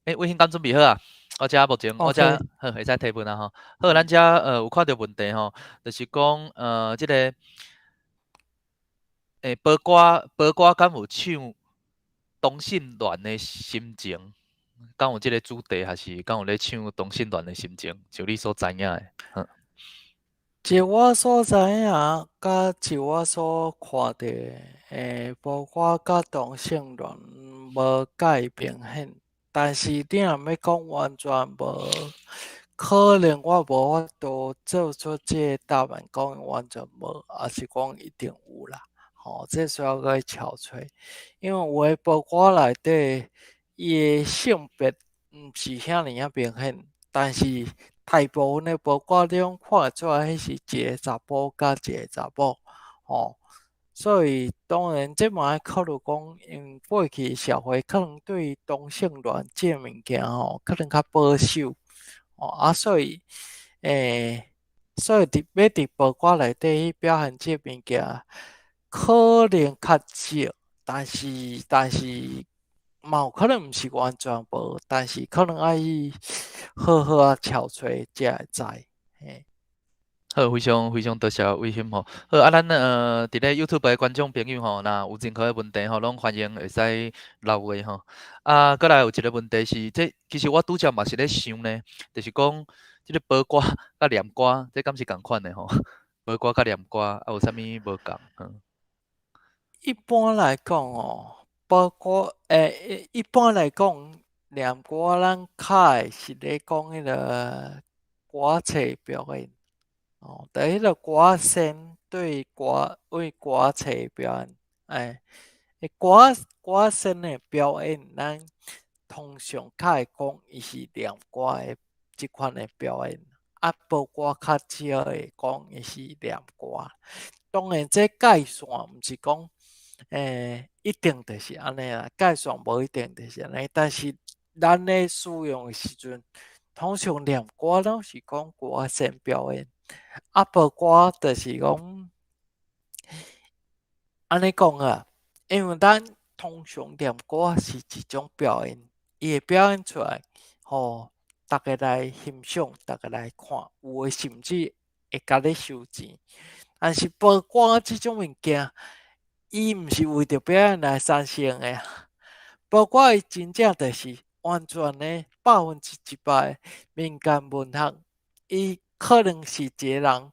伟兴刚准备好啊。我遮目前我遮好会使提问啊吼。好，咱遮有看到问题吼，就是讲即个报歌敢有唱同性恋的心情？敢有即个主题，还是敢有咧唱同性恋的心情？就你所知影的，就我所知影，甲就我所看到报歌甲同性恋无介明显。但是你若要讲完全无，可能我无法度做出即个答案，讲完全无，还是讲一定有啦。这需要去敲吹，因为有诶报歌内底，伊诶性别毋是遐尔啊明显，但是大部分诶报歌你拢看会出来，迄是一个查甫甲一个查某，所以当然，这嘛要考虑讲，因为过去社会可能对同性恋这物件可能较保守，所以伫报歌内底去表现这物件，可能较少，但是嘛有可能毋是完全无，但是可能爱去好好啊敲吹才会知，好，非常多谢伟兴吼。好，啊，咱伫咧 YouTube 诶观众朋友吼，若有任何诶问题吼，拢欢迎会使留话吼。啊，搁来有一个问题是，其实我拄则嘛是咧想呢，就是讲即个报歌甲念歌，这敢是共款诶吼？报歌甲念歌啊，有啥物无共？一般来讲报歌一般来讲，念歌咱较诶是咧讲迄个歌册表演。就迄个歌声为歌册表演，歌声的表演，咱通常较会讲伊是念歌的即款的表演，啊，报歌较少会讲伊是念歌。当然，这界线毋是讲一定就是安尼啦，界线无一定就是安尼，但是咱咧使用的时阵，通常念歌拢是讲歌声表演。啊，报歌就是讲安尼讲啊，因为咱通常念歌是一种表演，伊会表演出来，大家来欣赏，大家来看，有诶甚至会甲你收钱。但是报歌即种物件，伊毋是为着表演来产生诶。报歌伊真正就是完全诶100%民间文学，伊可能是一个人，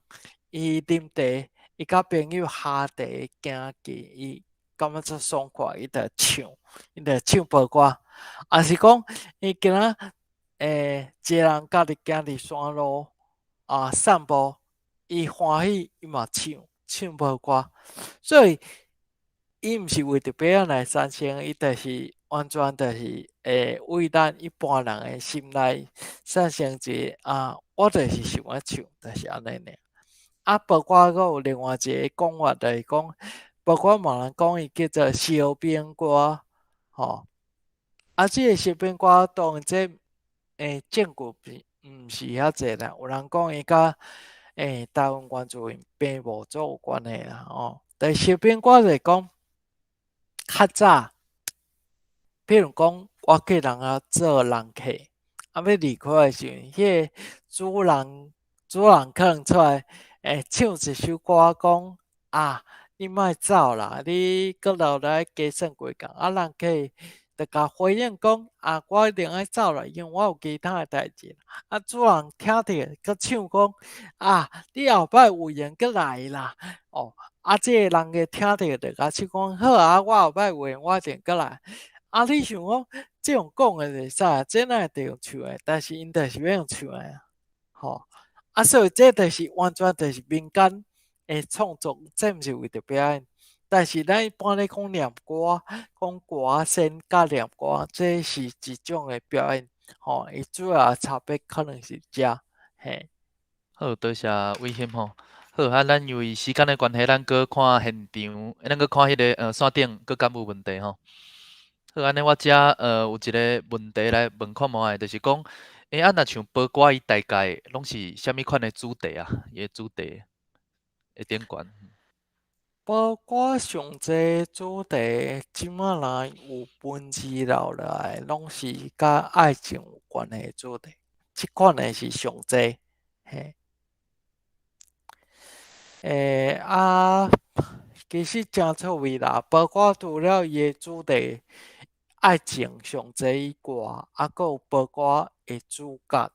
伊啉茶，伊甲朋友下茶行街，伊感觉足爽快，伊着唱报歌，也是讲伊今仔一个人家己行伫山路散步，伊欢喜伊嘛唱报歌，所以伊毋是为着别人来产生，伊就是完全就是为咱一般人诶心内产生一个我就是想要唱，就是安尼尔。包括佫有另外一个讲法，就是讲，包括某人讲伊叫做小编歌，吼。即个小编歌当然证据毋是遐济啦，有人讲伊甲台湾原住民并无做有关系啦，但小编歌就是讲较早，比如讲我叫人做人客，要离开诶时阵，迄个主人可能出来唱一首歌讲你莫走啦，你阁留来加算几工，人客就甲回应讲我一定爱走啦，因为我有其他诶代志。主人听着阁唱讲你后摆有缘阁来啦，即个人个听着就甲唱讲好我后摆有缘我一定阁来。你想讲即样讲诶会使，即哪会着用唱诶？但是因就是要用唱诶所以这就是完全就是民间诶创作，这毋是为着表演。但是咱一般咧讲念歌、讲歌声甲念歌，这是一种诶表演，伊主要差别可能是遮，嘿。好，多谢伟贤吼。好，咱因为时间的关系，咱搁看现场，咱搁看迄个线顶，搁敢有问题吼。好，安尼我遮有一个问题来问看觅，就是讲，若像报歌，伊大概拢是虾米款的主题啊？伊的主题会点悬？报歌上济主题，即满来有文字留落来，拢是甲爱情有关的主题，即款的是上济，嘿。其实真趣味啦，包括除了伊的主题爱情上济以外，阁有包括的主角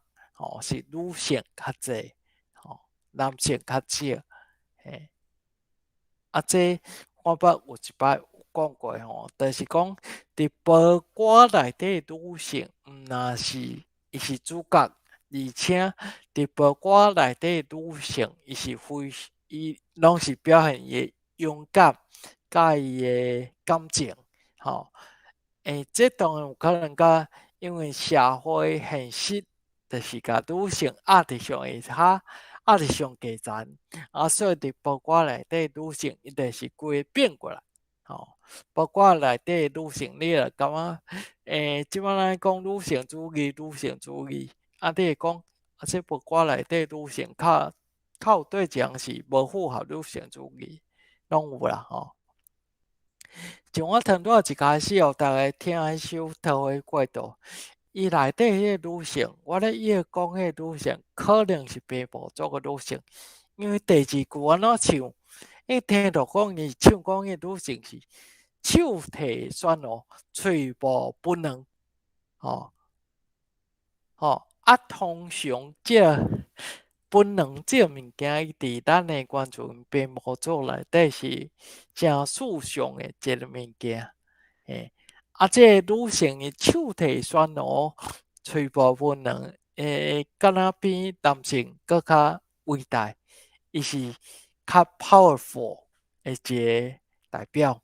是女性较济，男性较少，嘿。这我捌有一摆有讲过就是讲伫报歌内底女性，毋若是伊是主角，而且伫报歌内底女性，伊拢是表现伊勇敢，甲伊的感情，这当然有可能甲因为社会现实，就是甲女性压伫上下压伫上低层，所以伫报歌内底女性，伊就是规个变过来，报歌内底女性，你就感觉即摆咱讲女性主义，女性主义，你会讲这报歌内底女性较有对象是无符合女性主义，拢有啦像我头拄仔一开始互逐个听迄首《桃花过渡》，伊内底迄个女性，我咧伊讲迄个女性，可能是平埔族个女性，因为第二句安怎唱，听到讲伊唱讲迄个女性是手提旋螺，喙无本能，通常这本能这物件，伊伫咱的原住民平埔族内底是真世上的一个物件，这个女性的手提旋螺，喙无本能，敢若比男性搁较伟大，伊是较 powerful 的一个代表，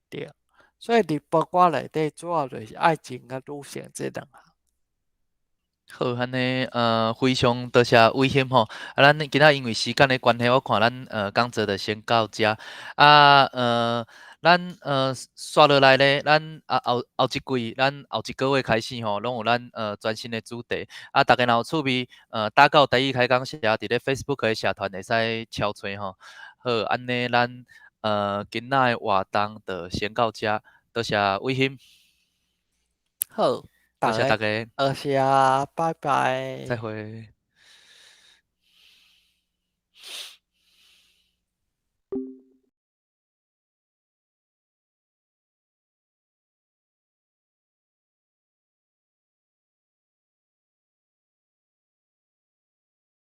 对。所以伫报歌内底主要就是爱情甲女性这两项。好，安尼非常多谢伟贤吼。咱今仔因为时间的关系，我看咱讲座就先到遮。咱刷落来咧，咱后一个月开始吼，拢有咱全新的主题。大家若有趣味打到台语开讲社伫咧 Facebook 的社团会使敲找吼。好，安尼咱今仔的活动就先到遮，多谢伟贤。好，多谢大家，谢，拜拜，再会。